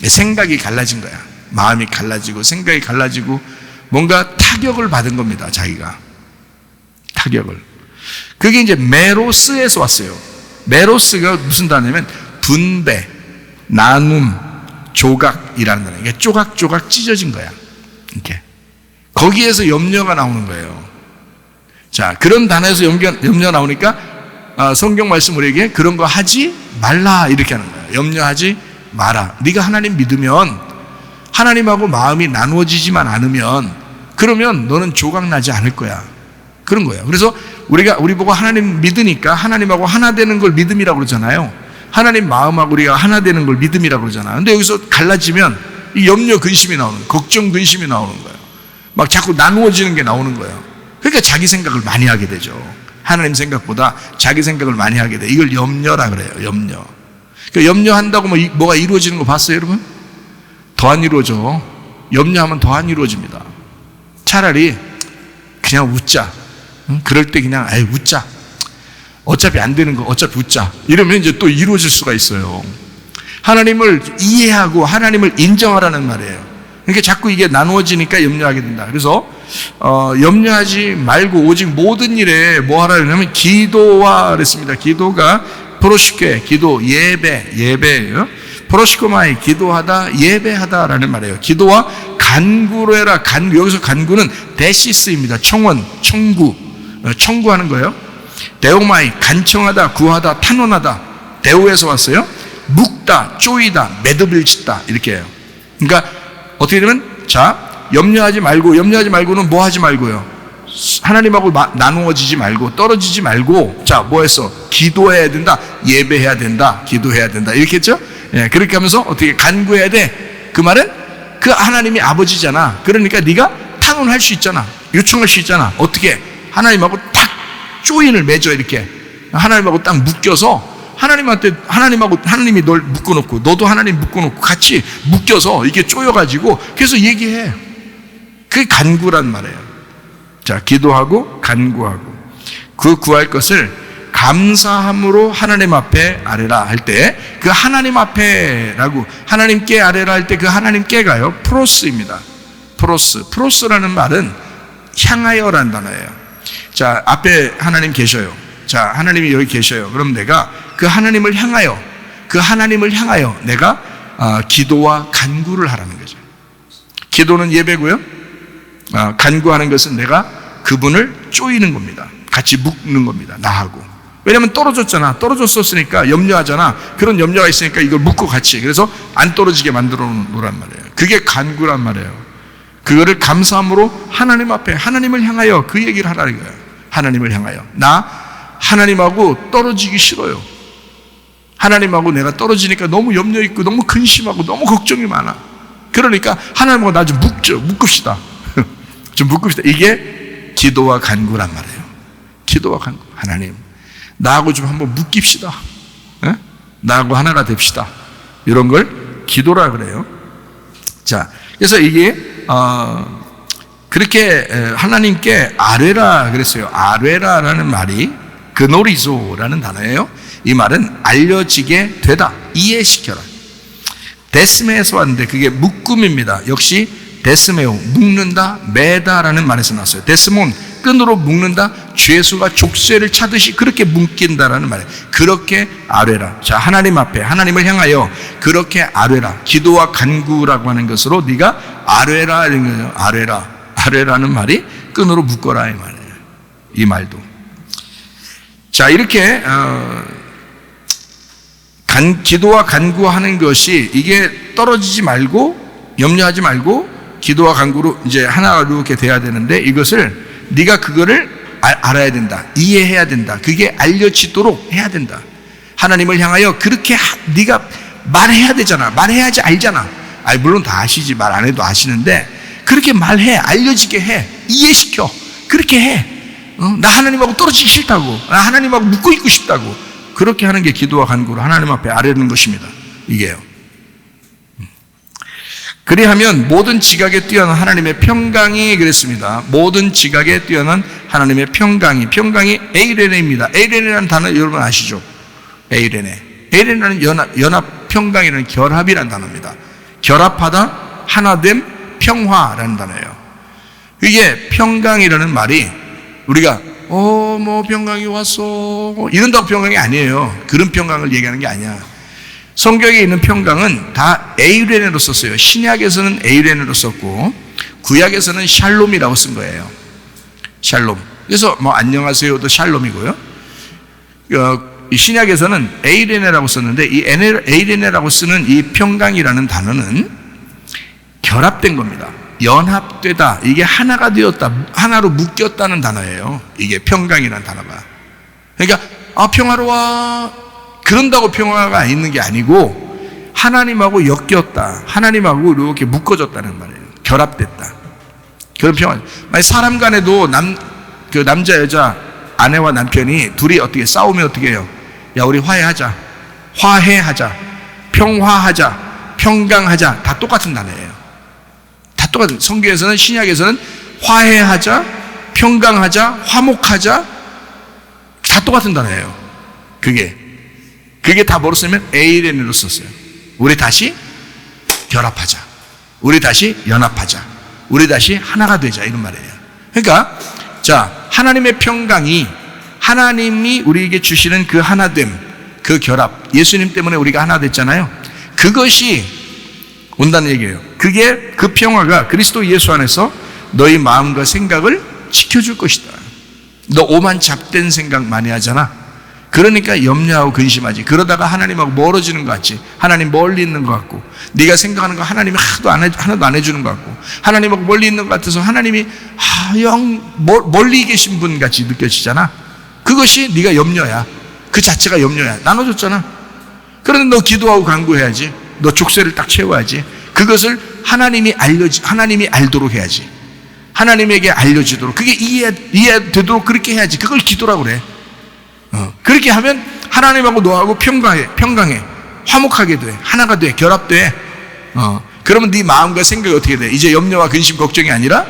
[SPEAKER 1] 생각이 갈라진 거야. 마음이 갈라지고 생각이 갈라지고 뭔가 타격을 받은 겁니다. 자기가 타격을. 그게 이제 메로스에서 왔어요. 메로스가 무슨 단어냐면 분배, 나눔, 조각이라는 단어예요. 그러니까 조각조각 찢어진 거야. 이렇게. 거기에서 염려가 나오는 거예요. 자, 그런 단어에서 염려 나오니까 성경 말씀 우리에게 그런 거 하지 말라 이렇게 하는 거예요. 염려하지 마라. 네가 하나님 믿으면, 하나님하고 마음이 나누어지지만 않으면, 그러면 너는 조각나지 않을 거야. 그런 거예요. 그래서 우리 보고 하나님 믿으니까 하나님하고 하나 되는 걸 믿음이라고 그러잖아요. 하나님 마음하고 우리가 하나 되는 걸 믿음이라고 그러잖아요. 근데 여기서 갈라지면 이 염려, 근심이 나오는 거예요. 걱정, 근심이 나오는 거예요. 막 자꾸 나누어지는 게 나오는 거예요. 그러니까 자기 생각을 많이 하게 되죠. 하나님 생각보다 자기 생각을 많이 하게 돼. 이걸 염려라 그래요. 염려. 그러니까 염려한다고 뭐가 이루어지는 거 봤어요, 여러분? 더 안 이루어져. 염려하면 더 안 이루어집니다. 차라리 그냥 웃자. 그럴 때 그냥 웃자. 어차피 안 되는 거 어차피 웃자. 이러면 이제 또 이루어질 수가 있어요. 하나님을 이해하고 하나님을 인정하라는 말이에요. 그러니까 자꾸 이게 나누어지니까 염려하게 된다. 그래서 염려하지 말고 오직 모든 일에 뭐 하라 그러냐면 기도와 그랬습니다. 기도가 프로시케, 기도, 예배예요. 프로시코마이, 기도하다, 예배하다라는 말이에요. 기도와 간구로 해라. 여기서 간구는 데시스입니다. 청원, 청구하는 거예요. 데오마이, 간청하다, 구하다, 탄원하다. 데오에서 왔어요. 묵다, 쪼이다, 매듭을짓다 이렇게 해요. 그러니까 어떻게 되면, 자, 염려하지 말고는 뭐 하지 말고요. 하나님하고 나누어지지 말고, 떨어지지 말고, 자, 뭐 했어? 기도해야 된다, 예배해야 된다, 기도해야 된다. 이렇게 했죠? 예, 그렇게 하면서 어떻게 간구해야 돼? 그 말은 그 하나님이 아버지잖아. 그러니까 네가 탄원할 수 있잖아. 요청할 수 있잖아. 어떻게? 하나님하고 딱 조인을 맺어, 이렇게. 하나님하고 딱 묶여서 하나님이 널 묶어놓고 너도 하나님 묶어놓고 같이 묶여서 이게 쪼여가지고 그래서 얘기해. 그게 간구란 말이에요. 자, 기도하고 간구하고 그 구할 것을 감사함으로 하나님 앞에 아뢰라 할 때 그 하나님 앞에라고 하나님께 아뢰라 할 때 그 하나님께가요 프로스입니다. 프로스라는 말은 향하여라는 단어예요. 자, 앞에 하나님 계셔요. 자, 하나님이 여기 계셔요. 그럼 내가 그 하나님을 향하여 내가 기도와 간구를 하라는 거죠. 기도는 예배고요. 간구하는 것은 내가 그분을 쪼이는 겁니다. 같이 묶는 겁니다. 나하고. 왜냐하면 떨어졌었으니까 염려하잖아. 그런 염려가 있으니까 이걸 묶고 같이. 그래서 안 떨어지게 만들어 놓으란 말이에요. 그게 간구란 말이에요. 그거를 감사함으로 하나님 앞에 하나님을 향하여 그 얘기를 하라는 거예요. 하나님을 향하여. 나 하나님하고 떨어지기 싫어요. 하나님하고 내가 떨어지니까 너무 염려 있고 너무 근심하고 너무 걱정이 많아. 그러니까 하나님하고 나 좀 묶읍시다. 좀 묶읍시다. 이게 기도와 간구란 말이에요. 기도와 간구. 하나님, 나하고 좀 한번 묶입시다. 에? 나하고 하나가 됩시다. 이런 걸 기도라 그래요. 자, 그래서 이게 그렇게 하나님께 아뢰라 그랬어요. 아뢰라라는 말이 그노리조라는 단어예요. 이 말은 알려지게 되다, 이해시켜라. 데스메에서 왔는데 그게 묶음입니다. 역시 데스메오, 묶는다, 매다라는 말에서 나왔어요. 데스몬, 끈으로 묶는다, 죄수가 족쇄를 차듯이 그렇게 묶인다라는 말이에요. 그렇게 아뢰라. 자, 하나님 앞에 하나님을 향하여 그렇게 아뢰라. 기도와 간구라고 하는 것으로 네가 아뢰라 이런 거예요. 아뢰라는 말이 끈으로 묶어라 이 말이에요. 이 말도. 자, 이렇게 기도와 간구하는 것이 이게 떨어지지 말고 염려하지 말고 기도와 간구로 이제 하나가 이렇게 돼야 되는데 이것을 네가 그거를 알아야 된다. 이해해야 된다. 그게 알려지도록 해야 된다. 하나님을 향하여 그렇게 네가 말해야 되잖아. 말해야지 알잖아. 물론 다 아시지. 말 안 해도 아시는데 그렇게 말해. 알려지게 해. 이해시켜. 그렇게 해. 나 하나님하고 떨어지기 싫다고. 나 하나님하고 묶고 있고 싶다고. 그렇게 하는 게 기도와 간구로 하나님 앞에 아뢰는 것입니다. 이게요. 그리하면 모든 지각에 뛰어난 하나님의 평강이 그랬습니다. 모든 지각에 뛰어난 하나님의 평강이 에이레네입니다. 에이레네라는 단어 여러분 아시죠? 에이레네는 연합 평강이라는 결합이라는 단어입니다. 결합하다 하나됨 평화라는 단어예요. 이게 평강이라는 말이 우리가 뭐 평강이 왔어 이런다고 평강이 아니에요. 그런 평강을 얘기하는 게 아니야. 성경에 있는 평강은 다 에이레네로 썼어요. 신약에서는 에이레네로 썼고 구약에서는 샬롬이라고 쓴 거예요. 샬롬. 그래서 뭐 안녕하세요도 샬롬이고요. 신약에서는 에이레네라고 썼는데 이 에이레네라고 쓰는 이 평강이라는 단어는 결합된 겁니다. 연합되다. 이게 하나가 되었다. 하나로 묶였다는 단어예요. 이게 평강이라는 단어가. 그러니까 평화로워. 그런다고 평화가 있는 게 아니고 하나님하고 엮였다. 하나님하고 이렇게 묶어졌다는 말이에요. 결합됐다. 그런 평화. 만약 사람 간에도 남자 여자 아내와 남편이 둘이 어떻게 싸우면 어떻게 해요? 야 우리 화해하자. 평화하자. 평강하자. 다 똑같은 단어예요. 다 똑같은. 성경에서는 신약에서는 화해하자, 평강하자, 화목하자 다 똑같은 단어예요. 그게 다 뭐로 쓰면 에이레네로 썼어요. 우리 다시 결합하자. 우리 다시 연합하자. 우리 다시 하나가 되자 이런 말이에요. 그러니까 자 하나님의 평강이 하나님이 우리에게 주시는 그 하나됨, 그 결합, 예수님 때문에 우리가 하나 됐잖아요. 그것이 온다는 얘기예요. 그게 그 평화가 그리스도 예수 안에서 너희 마음과 생각을 지켜줄 것이다. 너 오만 잡된 생각 많이 하잖아. 그러니까 염려하고 근심하지. 그러다가 하나님하고 멀어지는 것 같지. 하나님 멀리 있는 것 같고 네가 생각하는 거 하나님이 하나도 안 해주는 것 같고 하나님하고 멀리 있는 것 같아서 하나님이 멀리 계신 분 같이 느껴지잖아. 그것이 네가 염려야. 그 자체가 염려야. 나눠줬잖아. 그런데 너 기도하고 간구해야지. 너 족쇄를 딱 채워야지. 그것을 하나님이 알도록 해야지. 하나님에게 알려지도록 그게 이해되도록 그렇게 해야지. 그걸 기도라고 그래. 그렇게 하면 하나님하고 너하고 평강해. 화목하게 돼. 하나가 돼. 결합돼. 그러면 네 마음과 생각이 어떻게 돼? 이제 염려와 근심, 걱정이 아니라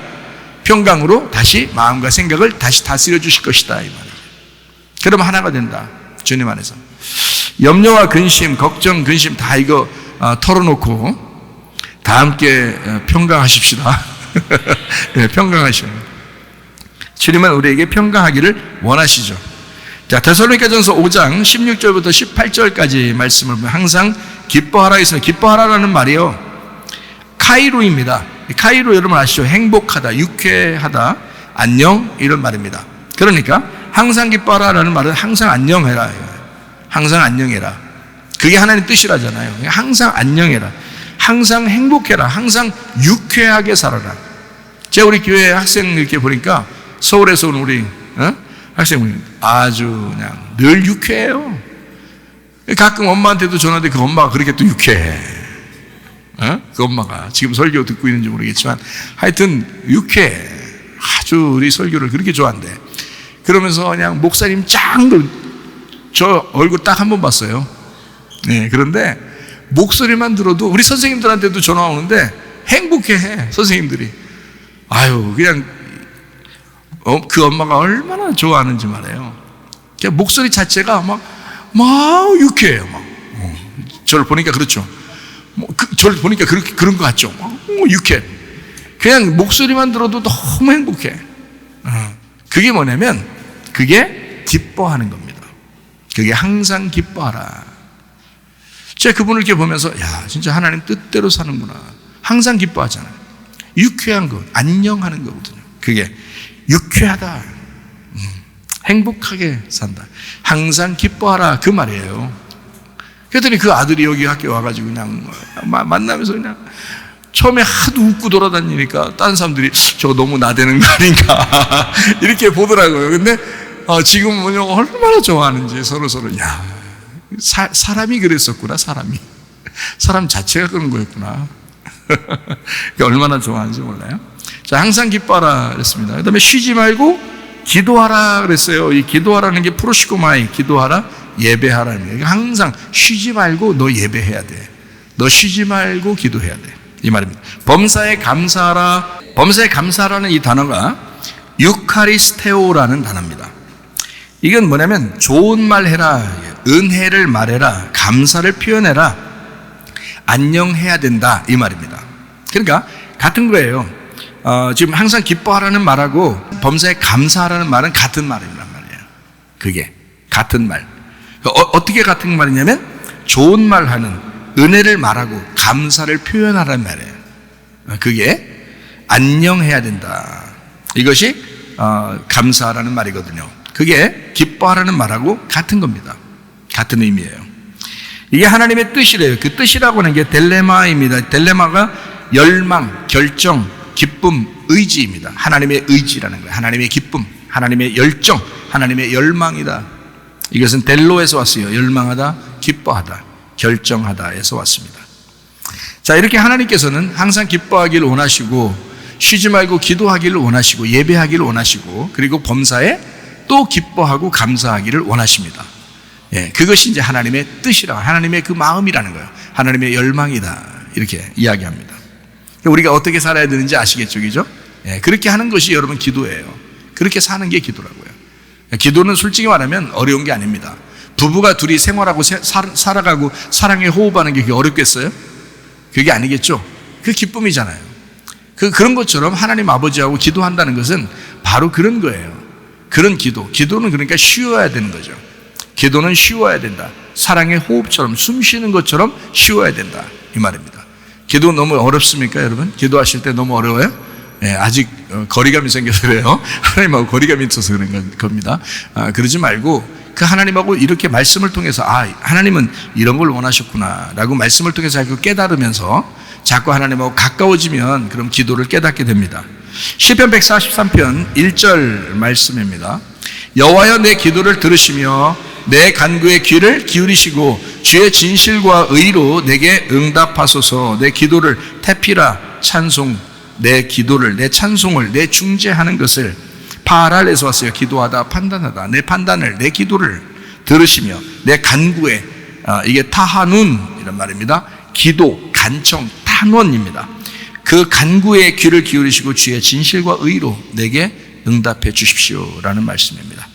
[SPEAKER 1] 평강으로 다시 마음과 생각을 다시 다스려 주실 것이다 이 말이에요. 그러면 하나가 된다. 주님 안에서. 염려와 근심, 걱정, 근심 다 이거 털어놓고 다 함께 평강하십시다. 네, 평강하시오. 주님은 우리에게 평강하기를 원하시죠. 자, 데살로니가전서 5장 16절부터 18절까지 말씀을 보면 항상 기뻐하라 했어요. 기뻐하라라는 말이요 카이로입니다. 카이로 여러분 아시죠? 행복하다, 유쾌하다, 안녕 이런 말입니다. 그러니까 항상 기뻐하라라는 말은 항상 안녕해라. 항상 안녕해라. 그게 하나님 뜻이라잖아요. 항상 안녕해라. 항상 행복해라. 항상 유쾌하게 살아라. 제가 우리 교회 학생 이렇게 보니까 서울에서 온 우리 학생분이 아주 그냥 늘 유쾌해요. 가끔 엄마한테도 전화하는데 그 엄마가 그렇게 또 유쾌해. 그 엄마가 지금 설교 듣고 있는지 모르겠지만 하여튼 유쾌해. 아주 우리 설교를 그렇게 좋아한대. 그러면서 그냥 목사님 짱 저 얼굴 딱 한 번 봤어요. 네, 그런데 목소리만 들어도 우리 선생님들한테도 전화 오는데 행복해해 선생님들이. 아유 그냥 그 엄마가 얼마나 좋아하는지 말해요. 그냥 목소리 자체가 막 유쾌해요. 저를 보니까 그렇죠. 저를 보니까 그런 것 같죠. 유쾌해. 그냥 목소리만 들어도 너무 행복해. 그게 뭐냐면 그게 기뻐하는 겁니다. 그게 항상 기뻐하라. 제가 그분을 이렇게 보면서 야 진짜 하나님 뜻대로 사는구나. 항상 기뻐하잖아요. 유쾌한 것, 안녕하는 거거든요. 그게 유쾌하다. 행복하게 산다. 항상 기뻐하라 그 말이에요. 그랬더니 그 아들이 여기 학교 와가지고 그냥 만나면서 그냥 처음에 하도 웃고 돌아다니니까 다른 사람들이 저거 너무 나대는 거 아닌가 이렇게 보더라고요. 근데 지금 얼마나 좋아하는지 서로 야, 사람이 그랬었구나. 사람 자체가 그런 거였구나. 얼마나 좋아하는지 몰라요. 자, 항상 기뻐하라 그랬습니다. 그 다음에 쉬지 말고 기도하라 그랬어요. 이 기도하라는 게 프로시코마이, 기도하라, 예배하라는 거예요. 항상 쉬지 말고 너 예배해야 돼. 너 쉬지 말고 기도해야 돼. 이 말입니다. 범사에 감사하라. 범사에 감사하라는 이 단어가 유카리스테오라는 단어입니다. 이건 뭐냐면 좋은 말 해라, 은혜를 말해라, 감사를 표현해라, 안녕해야 된다, 이 말입니다. 그러니까 같은 거예요. 지금 항상 기뻐하라는 말하고 범사에 감사하라는 말은 같은 말이란 말이에요. 그게 같은 말. 어떻게 같은 말이냐면 좋은 말 하는, 은혜를 말하고 감사를 표현하라는 말이에요. 그게 안녕해야 된다. 이것이 감사하라는 말이거든요. 그게 기뻐하라는 말하고 같은 겁니다. 같은 의미예요. 이게 하나님의 뜻이래요. 그 뜻이라고 하는 게 델레마입니다. 델레마가 열망, 결정, 기쁨, 의지입니다. 하나님의 의지라는 거예요. 하나님의 기쁨, 하나님의 열정, 하나님의 열망이다. 이것은 델로에서 왔어요. 열망하다, 기뻐하다, 결정하다에서 왔습니다. 자, 이렇게 하나님께서는 항상 기뻐하기를 원하시고 쉬지 말고 기도하기를 원하시고 예배하기를 원하시고 그리고 범사에 또 기뻐하고 감사하기를 원하십니다. 예, 그것이 이제 하나님의 뜻이라, 하나님의 그 마음이라는 거예요. 하나님의 열망이다, 이렇게 이야기합니다. 우리가 어떻게 살아야 되는지 아시겠죠, 그죠? 예, 그렇게 하는 것이 여러분 기도예요. 그렇게 사는 게 기도라고요. 기도는 솔직히 말하면 어려운 게 아닙니다. 부부가 둘이 생활하고 살아가고 사랑에 호흡하는 게 그게 어렵겠어요? 그게 아니겠죠? 그 기쁨이잖아요. 그런 것처럼 하나님 아버지하고 기도한다는 것은 바로 그런 거예요. 그런 기도는 그러니까 쉬어야 되는 거죠. 기도는 쉬어야 된다. 사랑의 호흡처럼, 숨 쉬는 것처럼 쉬어야 된다, 이 말입니다. 기도 너무 어렵습니까, 여러분? 기도하실 때 너무 어려워요? 예, 아직 거리감이 생겨서 그래요. 하나님하고 거리감이 있어서 그런 겁니다. 그러지 말고 그 하나님하고 이렇게 말씀을 통해서 하나님은 이런 걸 원하셨구나 라고 말씀을 통해서 자꾸 깨달으면서 자꾸 하나님하고 가까워지면 그럼 기도를 깨닫게 됩니다. 시편 143편 1절 말씀입니다. 여호와여, 내 기도를 들으시며 내 간구의 귀를 기울이시고 주의 진실과 의로 내게 응답하소서. 내 기도를 태피라, 찬송, 내 기도를, 내 찬송을, 내 중재하는 것을, 파랄에서 왔어요. 기도하다, 판단하다. 내 판단을, 내 기도를 들으시며 내 간구에, 이게 타하눈 이란 말입니다. 기도, 간청, 탄원입니다. 그 간구에 귀를 기울이시고 주의 진실과 의로 내게 응답해 주십시오라는 말씀입니다.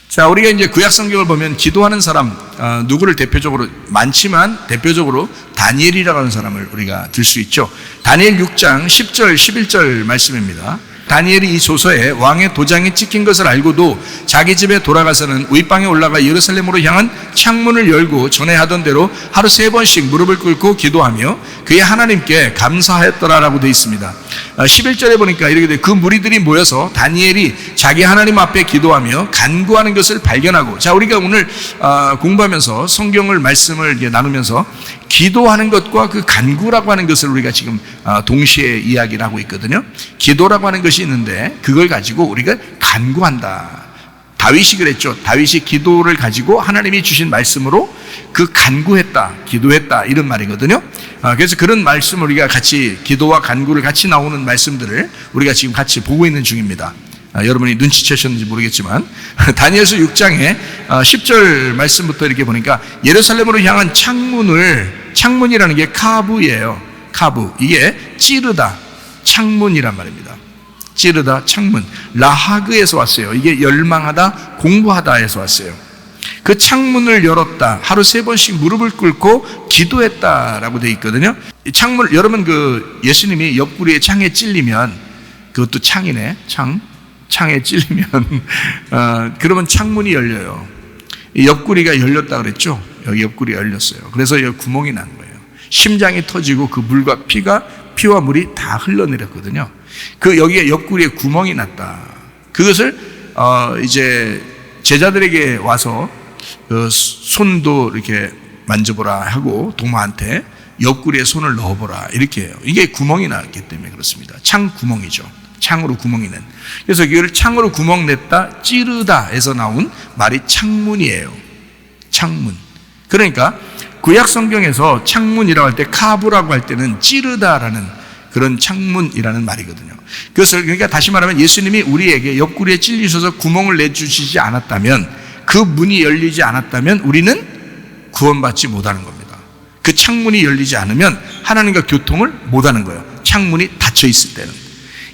[SPEAKER 1] 자, 우리가 이제 구약 성경을 보면 기도하는 사람, 누구를 대표적으로, 많지만 대표적으로 다니엘이라고 하는 사람을 우리가 들 수 있죠. 다니엘 6장 10절 11절 말씀입니다. 다니엘이 이 소서에 왕의 도장이 찍힌 것을 알고도 자기 집에 돌아가서는 윗방에 올라가 예루살렘으로 향한 창문을 열고 전에 하던 대로 하루 3번씩 무릎을 꿇고 기도하며 그의 하나님께 감사하였더라라고 되어 있습니다. 11절에 보니까 이렇게 돼. 그 무리들이 모여서 다니엘이 자기 하나님 앞에 기도하며 간구하는 것을 발견하고, 자, 우리가 오늘 공부하면서 성경을 말씀을 나누면서 기도하는 것과 그 간구라고 하는 것을 우리가 지금 동시에 이야기를 하고 있거든요. 기도라고 하는 것이 있는데 그걸 가지고 우리가 간구한다. 다윗이 그랬죠. 다윗이 기도를 가지고 하나님이 주신 말씀으로 그 간구했다, 기도했다, 이런 말이거든요. 그래서 그런 말씀을 우리가 같이, 기도와 간구를 같이 나오는 말씀들을 우리가 지금 같이 보고 있는 중입니다. 여러분이 눈치채셨는지 모르겠지만 다니엘서 6장에 10절 말씀부터 이렇게 보니까 예루살렘으로 향한 창문이라는 게 카부예요. 카부, 이게 찌르다, 창문이란 말입니다. 찌르다, 창문. 라하그에서 왔어요. 이게 열망하다, 공부하다에서 왔어요. 그 창문을 열었다, 하루 3번씩 무릎을 꿇고 기도했다라고 되어 있거든요. 창문, 여러분 예수님이 옆구리에 창에 찔리면, 그것도 창이네, 창에 찔리면 그러면 창문이 열려요. 이 옆구리가 열렸다 그랬죠. 여기 옆구리가 열렸어요. 그래서 여기 구멍이 난 거예요. 심장이 터지고 그 물과 피와 물이 다 흘러내렸거든요. 여기에 옆구리에 구멍이 났다. 그것을 이제 제자들에게 와서 손도 이렇게 만져보라 하고 도마한테 옆구리에 손을 넣어보라 이렇게 해요. 이게 구멍이 났기 때문에 그렇습니다. 창 구멍이죠. 창으로 구멍이 낸. 그래서 이걸 창으로 구멍 냈다 찌르다에서 나온 말이 창문이에요. 창문. 그러니까 구약 성경에서 창문이라고 할 때 카브라고 할 때는 찌르다라는 그런 창문이라는 말이거든요. 그것을 그러니까 다시 말하면 예수님이 우리에게 옆구리에 찔리셔서 구멍을 내주시지 않았다면, 그 문이 열리지 않았다면 우리는 구원받지 못하는 겁니다. 그 창문이 열리지 않으면 하나님과 교통을 못하는 거예요. 창문이 닫혀 있을 때는.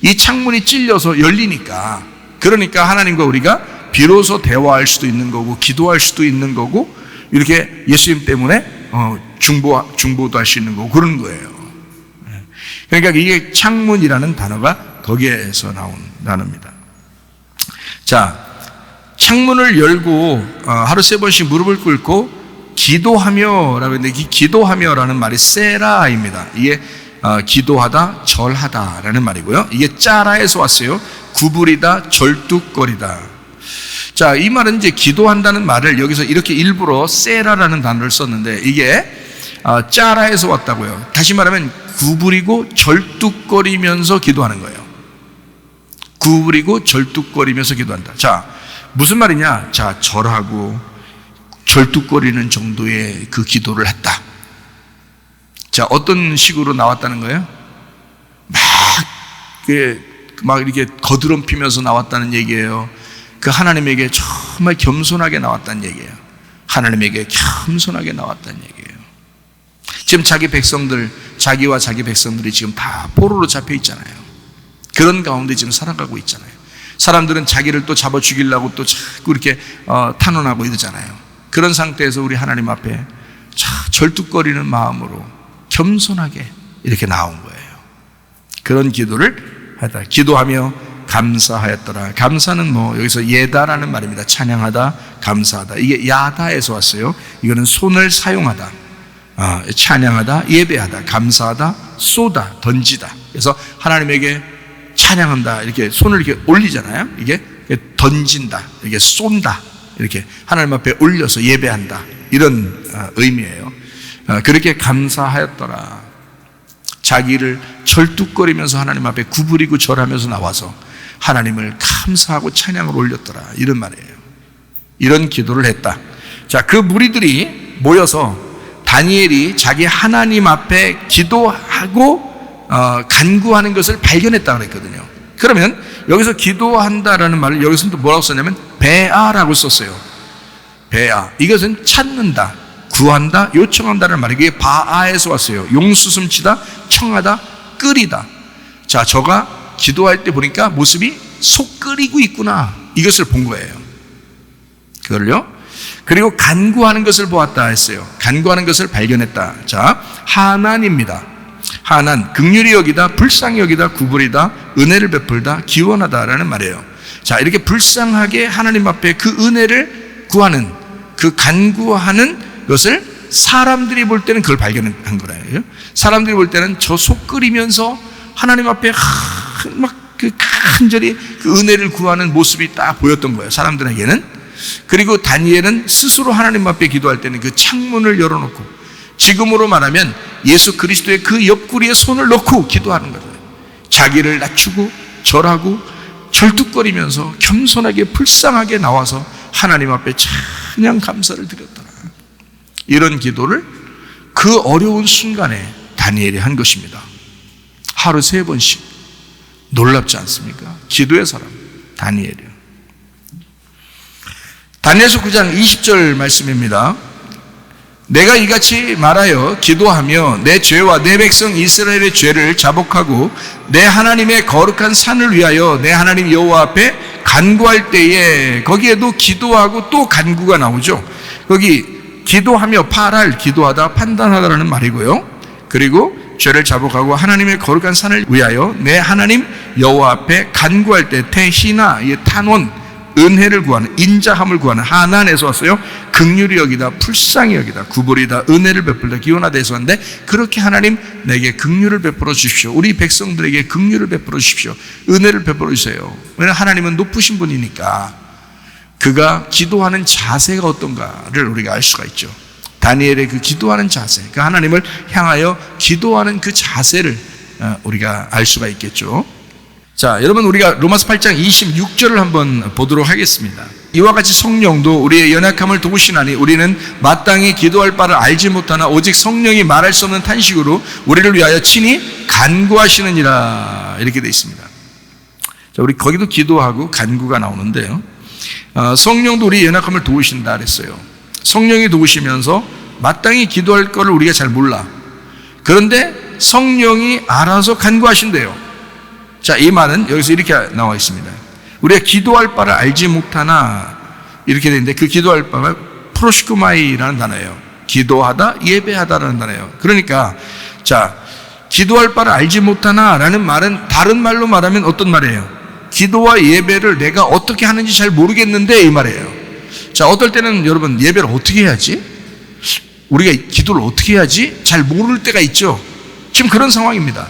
[SPEAKER 1] 이 창문이 찔려서 열리니까, 그러니까 하나님과 우리가 비로소 대화할 수도 있는 거고 기도할 수도 있는 거고 이렇게 예수님 때문에 중보도 할 수 있는 거고 그런 거예요. 그러니까 이게 창문이라는 단어가 거기에서 나온 단어입니다. 자, 창문을 열고 하루 3번씩 무릎을 꿇고 기도하며라고 했는데, 이 기도하며라는 말이 세라입니다. 이게 기도하다, 절하다라는 말이고요. 이게 짜라에서 왔어요. 구부리다, 절뚝거리다. 자, 이 말은 이제 기도한다는 말을 여기서 이렇게 일부러 세라라는 단어를 썼는데, 이게 짜라에서 왔다고요. 다시 말하면 구부리고 절뚝거리면서 기도하는 거예요. 구부리고 절뚝거리면서 기도한다. 자, 무슨 말이냐? 자, 절하고 절뚝거리는 정도의 그 기도를 했다. 자, 어떤 식으로 나왔다는 거예요? 막 이렇게 거드름피면서 나왔다는 얘기예요. 그 하나님에게 정말 겸손하게 나왔다는 얘기예요. 하나님에게 겸손하게 나왔다는 얘기예요. 지금 자기 백성들, 자기와 자기 백성들이 지금 다 포로로 잡혀 있잖아요. 그런 가운데 지금 살아가고 있잖아요. 사람들은 자기를 또 잡아 죽이려고 또 자꾸 이렇게 탄원하고 이러잖아요. 그런 상태에서 우리 하나님 앞에 절뚝거리는 마음으로 겸손하게 이렇게 나온 거예요. 그런 기도를 하다. 기도하며 감사하였더라. 감사는 여기서 예다라는 말입니다. 찬양하다, 감사하다. 이게 야다에서 왔어요. 이거는 손을 사용하다, 찬양하다, 예배하다, 감사하다, 쏘다, 던지다. 그래서 하나님에게 찬양한다, 이렇게 손을 이렇게 올리잖아요. 이게 던진다, 이게 쏜다, 이렇게 하나님 앞에 올려서 예배한다, 이런 의미예요. 그렇게 감사하였더라. 자기를 절뚝거리면서 하나님 앞에 구부리고 절하면서 나와서 하나님을 감사하고 찬양을 올렸더라, 이런 말이에요. 이런 기도를 했다. 자, 그 무리들이 모여서 다니엘이 자기 하나님 앞에 기도하고 간구하는 것을 발견했다 그랬거든요. 그러면 여기서 기도한다라는 말을 여기서 또 뭐라고 썼냐면 베아라고 썼어요. 베아. 이것은 찾는다, 구한다, 요청한다는 말이에요. 이게 바아에서 왔어요. 용수숨치다, 청하다, 끓이다. 자, 저가 기도할 때 보니까 모습이 속 끓이고 있구나, 이것을 본 거예요. 그걸요. 그리고 간구하는 것을 보았다 했어요. 간구하는 것을 발견했다. 자, 하난입니다. 하난, 긍휼히 여기다, 불쌍히 여기다, 구부리다, 은혜를 베풀다, 기원하다라는 말이에요. 자, 이렇게 불쌍하게 하나님 앞에 그 은혜를 구하는, 그 간구하는 것을 사람들이 볼 때는 그걸 발견한 거예요. 사람들이 볼 때는 저 속 끓이면서 하나님 앞에 막 그 간절히 그 은혜를 구하는 모습이 딱 보였던 거예요, 사람들에게는. 그리고 다니엘은 스스로 하나님 앞에 기도할 때는 그 창문을 열어놓고, 지금으로 말하면 예수 그리스도의 그 옆구리에 손을 넣고 기도하는 거예요. 자기를 낮추고 절하고 절뚝거리면서 겸손하게 불쌍하게 나와서 하나님 앞에 찬양 감사를 드렸더라. 이런 기도를 그 어려운 순간에 다니엘이 한 것입니다. 하루 3번씩. 놀랍지 않습니까? 기도의 사람 다니엘이요. 다니엘서 9장 20절 말씀입니다. 내가 이같이 말하여 기도하며 내 죄와 내 백성 이스라엘의 죄를 자복하고 내 하나님의 거룩한 산을 위하여 내 하나님 여호와 앞에 간구할 때에, 거기에도 기도하고 또 간구가 나오죠. 거기 기도하며 파랄, 기도하다, 판단하다라는 말이고요. 그리고 죄를 자복하고 하나님의 거룩한 산을 위하여 내 하나님 여호와 앞에 간구할 때, 태희나, 탄원, 은혜를 구하는, 인자함을 구하는, 하난에서 왔어요. 긍휼히 여기다, 불쌍히 여기다, 구부리다, 은혜를 베풀다, 기원하다에서 왔는데, 그렇게 하나님 내게 긍휼을 베풀어 주십시오. 우리 백성들에게 긍휼을 베풀어 주십시오. 은혜를 베풀어 주세요. 왜냐하면 하나님은 높으신 분이니까 그가 기도하는 자세가 어떤가를 우리가 알 수가 있죠. 다니엘의 그 기도하는 자세, 그 하나님을 향하여 기도하는 그 자세를 우리가 알 수가 있겠죠. 자, 여러분, 우리가 로마서 8장 26절을 한번 보도록 하겠습니다. 이와 같이 성령도 우리의 연약함을 도우시나니 우리는 마땅히 기도할 바를 알지 못하나 오직 성령이 말할 수 없는 탄식으로 우리를 위하여 친히 간구하시느니라, 이렇게 되어 있습니다. 자, 우리 거기도 기도하고 간구가 나오는데요. 성령도 우리의 연약함을 도우신다 그랬어요. 성령이 도우시면서 마땅히 기도할 거를 우리가 잘 몰라. 그런데 성령이 알아서 간구하신대요. 자, 이 말은 여기서 이렇게 나와 있습니다. 우리가 기도할 바를 알지 못하나, 이렇게 되는데 그 기도할 바가 프로시코마이라는 단어예요. 기도하다, 예배하다라는 단어예요. 그러니까 자, 기도할 바를 알지 못하나 라는 말은 다른 말로 말하면 어떤 말이에요? 기도와 예배를 내가 어떻게 하는지 잘 모르겠는데, 이 말이에요. 자, 어떨 때는 여러분, 예배를 어떻게 해야지? 우리가 기도를 어떻게 해야지? 잘 모를 때가 있죠. 지금 그런 상황입니다.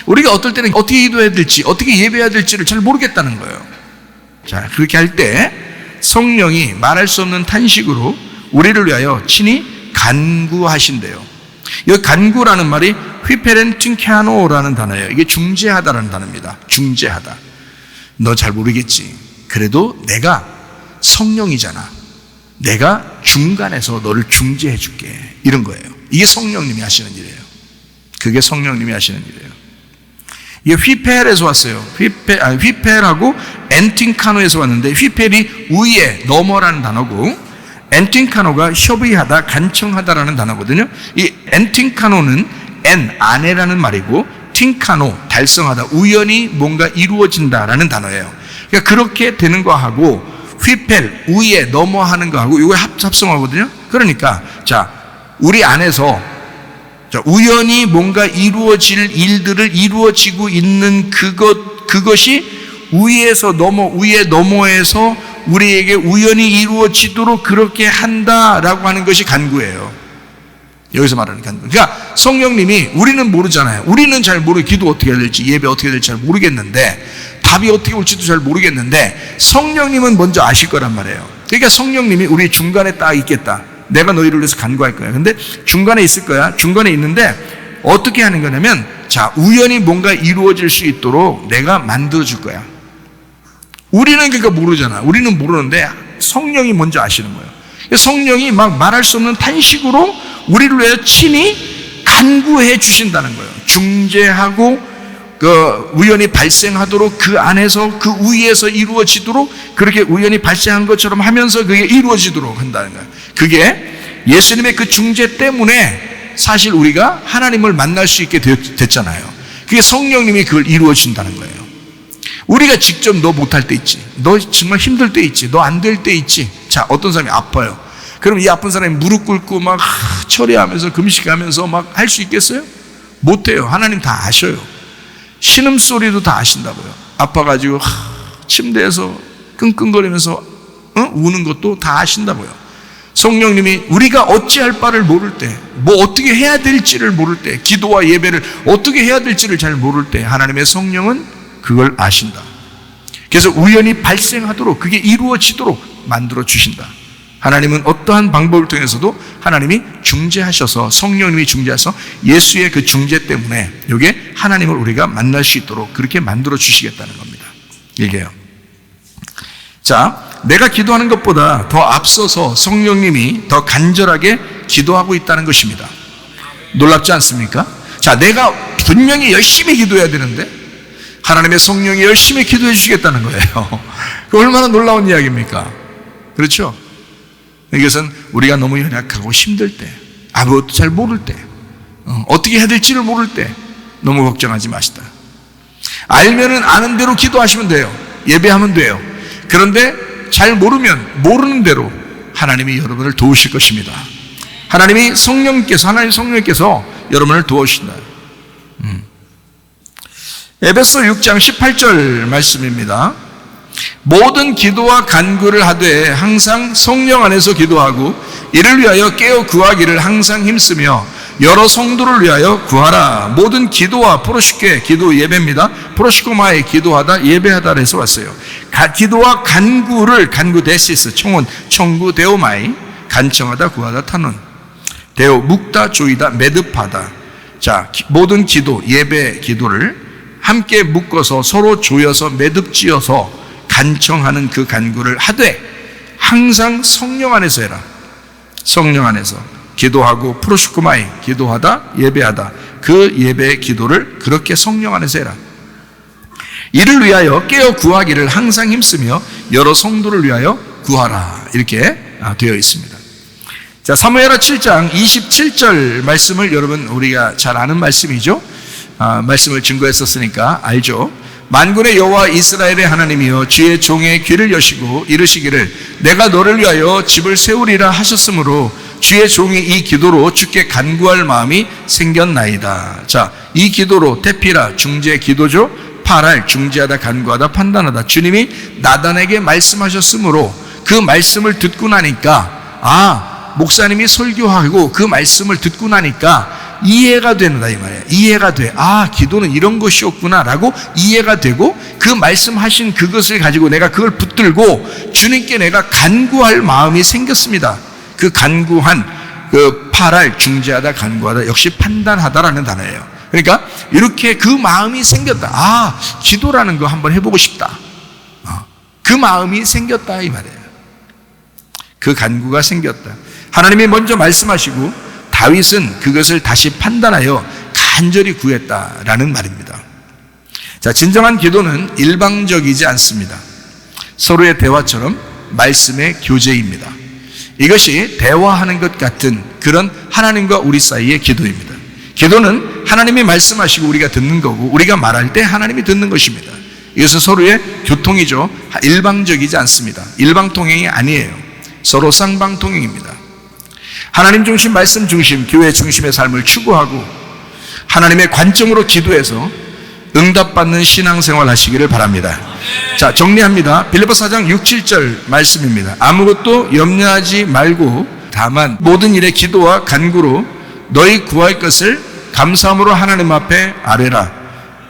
[SPEAKER 1] 우리가 어떨 때는 어떻게 기도해야 될지, 어떻게 예배해야 될지를 잘 모르겠다는 거예요. 자, 그렇게 할 때 성령이 말할 수 없는 탄식으로 우리를 위하여 친히 간구하신대요. 이 간구라는 말이 휘페렌팅캬노라는 단어예요. 이게 중재하다라는 단어입니다. 중재하다. 너 잘 모르겠지. 그래도 내가 성령이잖아. 내가 중간에서 너를 중재해 줄게. 이런 거예요. 이게 성령님이 하시는 일이에요. 그게 성령님이 하시는 일이에요. 이게 휘펠에서 왔어요. 휘펠하고 엔팅카노에서 왔는데, 휘펠이 위에, 너머라는 단어고, 엔팅카노가 협의하다, 간청하다라는 단어거든요. 이 엔팅카노는 안에라는 말이고, 팅카노, 달성하다, 우연히 뭔가 이루어진다라는 단어예요. 그러니까 그렇게 되는 거하고, 휘펠, 위에, 너머 하는 거하고, 이거 합성하거든요. 그러니까, 자, 우리 안에서 우연히 뭔가 이루어질 일들을 이루어지고 있는 그것이 위에서 넘어, 위에 넘어에서 우리에게 우연히 이루어지도록 그렇게 한다라고 하는 것이 간구예요. 여기서 말하는 간구. 그러니까 성령님이, 우리는 모르잖아요. 우리는 잘 모르고 기도 어떻게 해야 될지, 예배 어떻게 해야 될지 잘 모르겠는데, 답이 어떻게 올지도 잘 모르겠는데, 성령님은 먼저 아실 거란 말이에요. 그러니까 성령님이 우리 중간에 딱 있겠다. 내가 너희를 위해서 간구할 거야. 근데 중간에 있을 거야. 중간에 있는데 어떻게 하는 거냐면, 자, 우연히 뭔가 이루어질 수 있도록 내가 만들어 줄 거야. 우리는 그러니까 모르잖아. 우리는 모르는데 성령이 먼저 아시는 거예요. 성령이 막 말할 수 없는 탄식으로 우리를 위해 친히 간구해 주신다는 거예요. 중재하고 그 우연히 발생하도록, 그 안에서 그 위에서 이루어지도록, 그렇게 우연히 발생한 것처럼 하면서 그게 이루어지도록 한다는 거예요. 그게 예수님의 그 중재 때문에 사실 우리가 하나님을 만날 수 있게 됐잖아요. 그게 성령님이 그걸 이루어 준다는 거예요. 우리가 직접 너 못할 때 있지, 너 정말 힘들 때 있지, 너 안 될 때 있지. 자, 어떤 사람이 아파요. 그럼 이 아픈 사람이 무릎 꿇고 막 처리하면서 금식하면서 막 할 수 있겠어요? 못해요. 하나님 다 아셔요. 신음소리도 다 아신다고요. 아파가지고 침대에서 끙끙거리면서 우는 것도 다 아신다고요. 성령님이 우리가 어찌할 바를 모를 때, 뭐 어떻게 해야 될지를 모를 때, 기도와 예배를 어떻게 해야 될지를 잘 모를 때 하나님의 성령은 그걸 아신다. 그래서 우연히 발생하도록, 그게 이루어지도록 만들어 주신다. 하나님은 어떠한 방법을 통해서도 하나님이 중재하셔서, 성령님이 중재하셔서 예수의 그 중재 때문에 이게 하나님을 우리가 만날 수 있도록 그렇게 만들어 주시겠다는 겁니다. 이게요. 자, 내가 기도하는 것보다 더 앞서서 성령님이 더 간절하게 기도하고 있다는 것입니다. 놀랍지 않습니까? 자, 내가 분명히 열심히 기도해야 되는데 하나님의 성령이 열심히 기도해 주시겠다는 거예요. 그 얼마나 놀라운 이야기입니까? 그렇죠? 이것은 우리가 너무 연약하고 힘들 때, 아무것도 잘 모를 때, 어떻게 해야 될지를 모를 때 너무 걱정하지 마시다. 알면은 아는 대로 기도하시면 돼요. 예배하면 돼요. 그런데 잘 모르면 모르는 대로 하나님이 여러분을 도우실 것입니다. 하나님 성령님께서 여러분을 도우신다. 에베소 6장 18절 말씀입니다. 모든 기도와 간구를 하되 항상 성령 안에서 기도하고 이를 위하여 깨어 구하기를 항상 힘쓰며 여러 성도를 위하여 구하라. 모든 기도와 프로시케, 기도 예배입니다. 프로시코마에 기도하다, 예배하다 해서 왔어요. 기도와 간구를, 간구 데시스, 청구 데오마이, 간청하다, 구하다, 타논. 데오 묵다 조이다 매듭하다. 자, 모든 기도, 예배 기도를 함께 묶어서 서로 조여서 매듭지어서 간청하는 그 간구를 하되 항상 성령 안에서 해라. 성령 안에서 기도하고 프로슈쿠마이 기도하다 예배하다. 그 예배 기도를 그렇게 성령 안에서 해라. 이를 위하여 깨어 구하기를 항상 힘쓰며 여러 성도를 위하여 구하라. 이렇게 되어 있습니다. 자, 사무엘하 7장 27절 말씀을 여러분 우리가 잘 아는 말씀이죠. 말씀을 증거했었으니까 알죠. 만군의 여호와 이스라엘의 하나님이여 주의 종의 귀를 여시고 이르시기를 내가 너를 위하여 집을 세우리라 하셨으므로 주의 종이 이 기도로 주께 간구할 마음이 생겼나이다. 자, 이 기도로 테피라 중재 기도죠. 파랄 중재하다 간구하다 판단하다. 주님이 나단에게 말씀하셨으므로 그 말씀을 듣고 나니까 목사님이 설교하고 그 말씀을 듣고 나니까 이해가 된다 이 말이에요. 이해가 돼. 기도는 이런 것이었구나 라고 이해가 되고 그 말씀하신 그것을 가지고 내가 그걸 붙들고 주님께 내가 간구할 마음이 생겼습니다. 그 간구한 그 파랄 중재하다 간구하다 역시 판단하다라는 단어예요. 그러니까 이렇게 그 마음이 생겼다. 기도라는 거 한번 해보고 싶다. 그 마음이 생겼다 이 말이에요. 그 간구가 생겼다. 하나님이 먼저 말씀하시고 다윗은 그것을 다시 판단하여 간절히 구했다라는 말입니다. 자, 진정한 기도는 일방적이지 않습니다. 서로의 대화처럼 말씀의 교제입니다. 이것이 대화하는 것 같은 그런 하나님과 우리 사이의 기도입니다. 기도는 하나님이 말씀하시고 우리가 듣는 거고 우리가 말할 때 하나님이 듣는 것입니다. 이것은 서로의 교통이죠. 일방적이지 않습니다. 일방통행이 아니에요. 서로 쌍방통행입니다. 하나님 중심, 말씀 중심, 교회 중심의 삶을 추구하고 하나님의 관점으로 기도해서 응답받는 신앙생활 하시기를 바랍니다. 자, 정리합니다. 빌립보 4장 6, 7절 말씀입니다. 아무것도 염려하지 말고 다만 모든 일에 기도와 간구로 너희 구할 것을 감사함으로 하나님 앞에 아뢰라.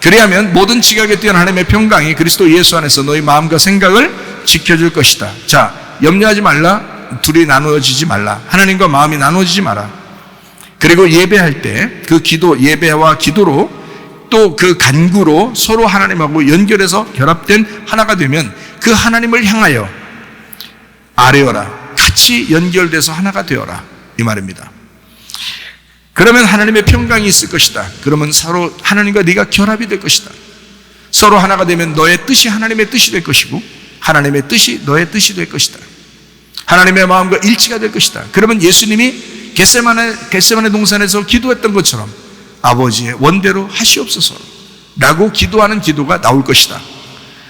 [SPEAKER 1] 그리하면 모든 지각에 뛰어난 하나님의 평강이 그리스도 예수 안에서 너희 마음과 생각을 지켜줄 것이다. 자, 염려하지 말라. 둘이 나누어지지 말라. 하나님과 마음이 나누어지지 마라. 그리고 예배할 때 그 기도, 예배와 기도로 또 그 간구로 서로 하나님하고 연결해서 결합된 하나가 되면 그 하나님을 향하여 아뢰어라. 같이 연결돼서 하나가 되어라. 이 말입니다. 그러면 하나님의 평강이 있을 것이다. 그러면 서로 하나님과 네가 결합이 될 것이다. 서로 하나가 되면 너의 뜻이 하나님의 뜻이 될 것이고 하나님의 뜻이 너의 뜻이 될 것이다. 하나님의 마음과 일치가 될 것이다. 그러면 예수님이 겟세마네 동산에서 기도했던 것처럼 아버지의 원대로 하시옵소서 라고 기도하는 기도가 나올 것이다.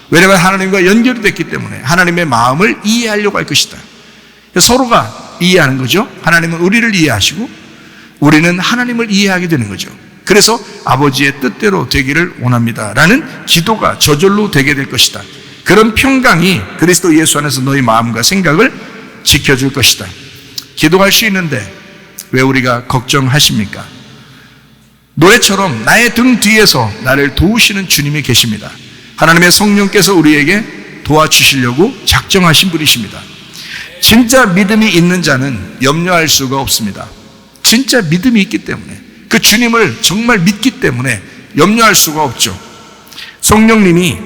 [SPEAKER 1] 왜냐하면 하나님과 연결이 됐기 때문에 하나님의 마음을 이해하려고 할 것이다. 서로가 이해하는 거죠. 하나님은 우리를 이해하시고 우리는 하나님을 이해하게 되는 거죠. 그래서 아버지의 뜻대로 되기를 원합니다 라는 기도가 저절로 되게 될 것이다. 그런 평강이 그리스도 예수 안에서 너희 마음과 생각을 지켜줄 것이다. 기도할 수 있는데 왜 우리가 걱정하십니까? 노래처럼 나의 등 뒤에서 나를 도우시는 주님이 계십니다. 하나님의 성령께서 우리에게 도와주시려고 작정하신 분이십니다. 진짜 믿음이 있는 자는 염려할 수가 없습니다. 진짜 믿음이 있기 때문에 그 주님을 정말 믿기 때문에 염려할 수가 없죠. 성령님이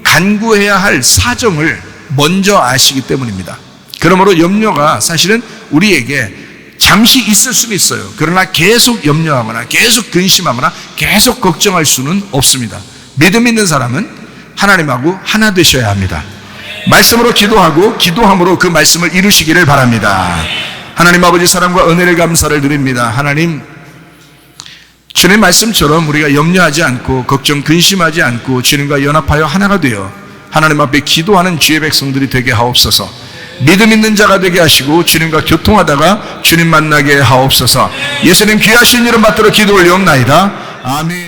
[SPEAKER 1] 간구해야 할 사정을 먼저 아시기 때문입니다. 그러므로 염려가 사실은 우리에게 잠시 있을 수는 있어요. 그러나 계속 염려하거나 계속 근심하거나 계속 걱정할 수는 없습니다. 믿음 있는 사람은 하나님하고 하나 되셔야 합니다. 말씀으로 기도하고 기도함으로 그 말씀을 이루시기를 바랍니다. 하나님 아버지 사랑과 은혜를 감사를 드립니다. 하나님, 주님 말씀처럼 우리가 염려하지 않고 걱정 근심하지 않고 주님과 연합하여 하나가 되어 하나님 앞에 기도하는 주의 백성들이 되게 하옵소서. 믿음 있는 자가 되게 하시고 주님과 교통하다가 주님 만나게 하옵소서. 예수님 귀하신 이름 받들어 기도 올리옵나이다. 아멘.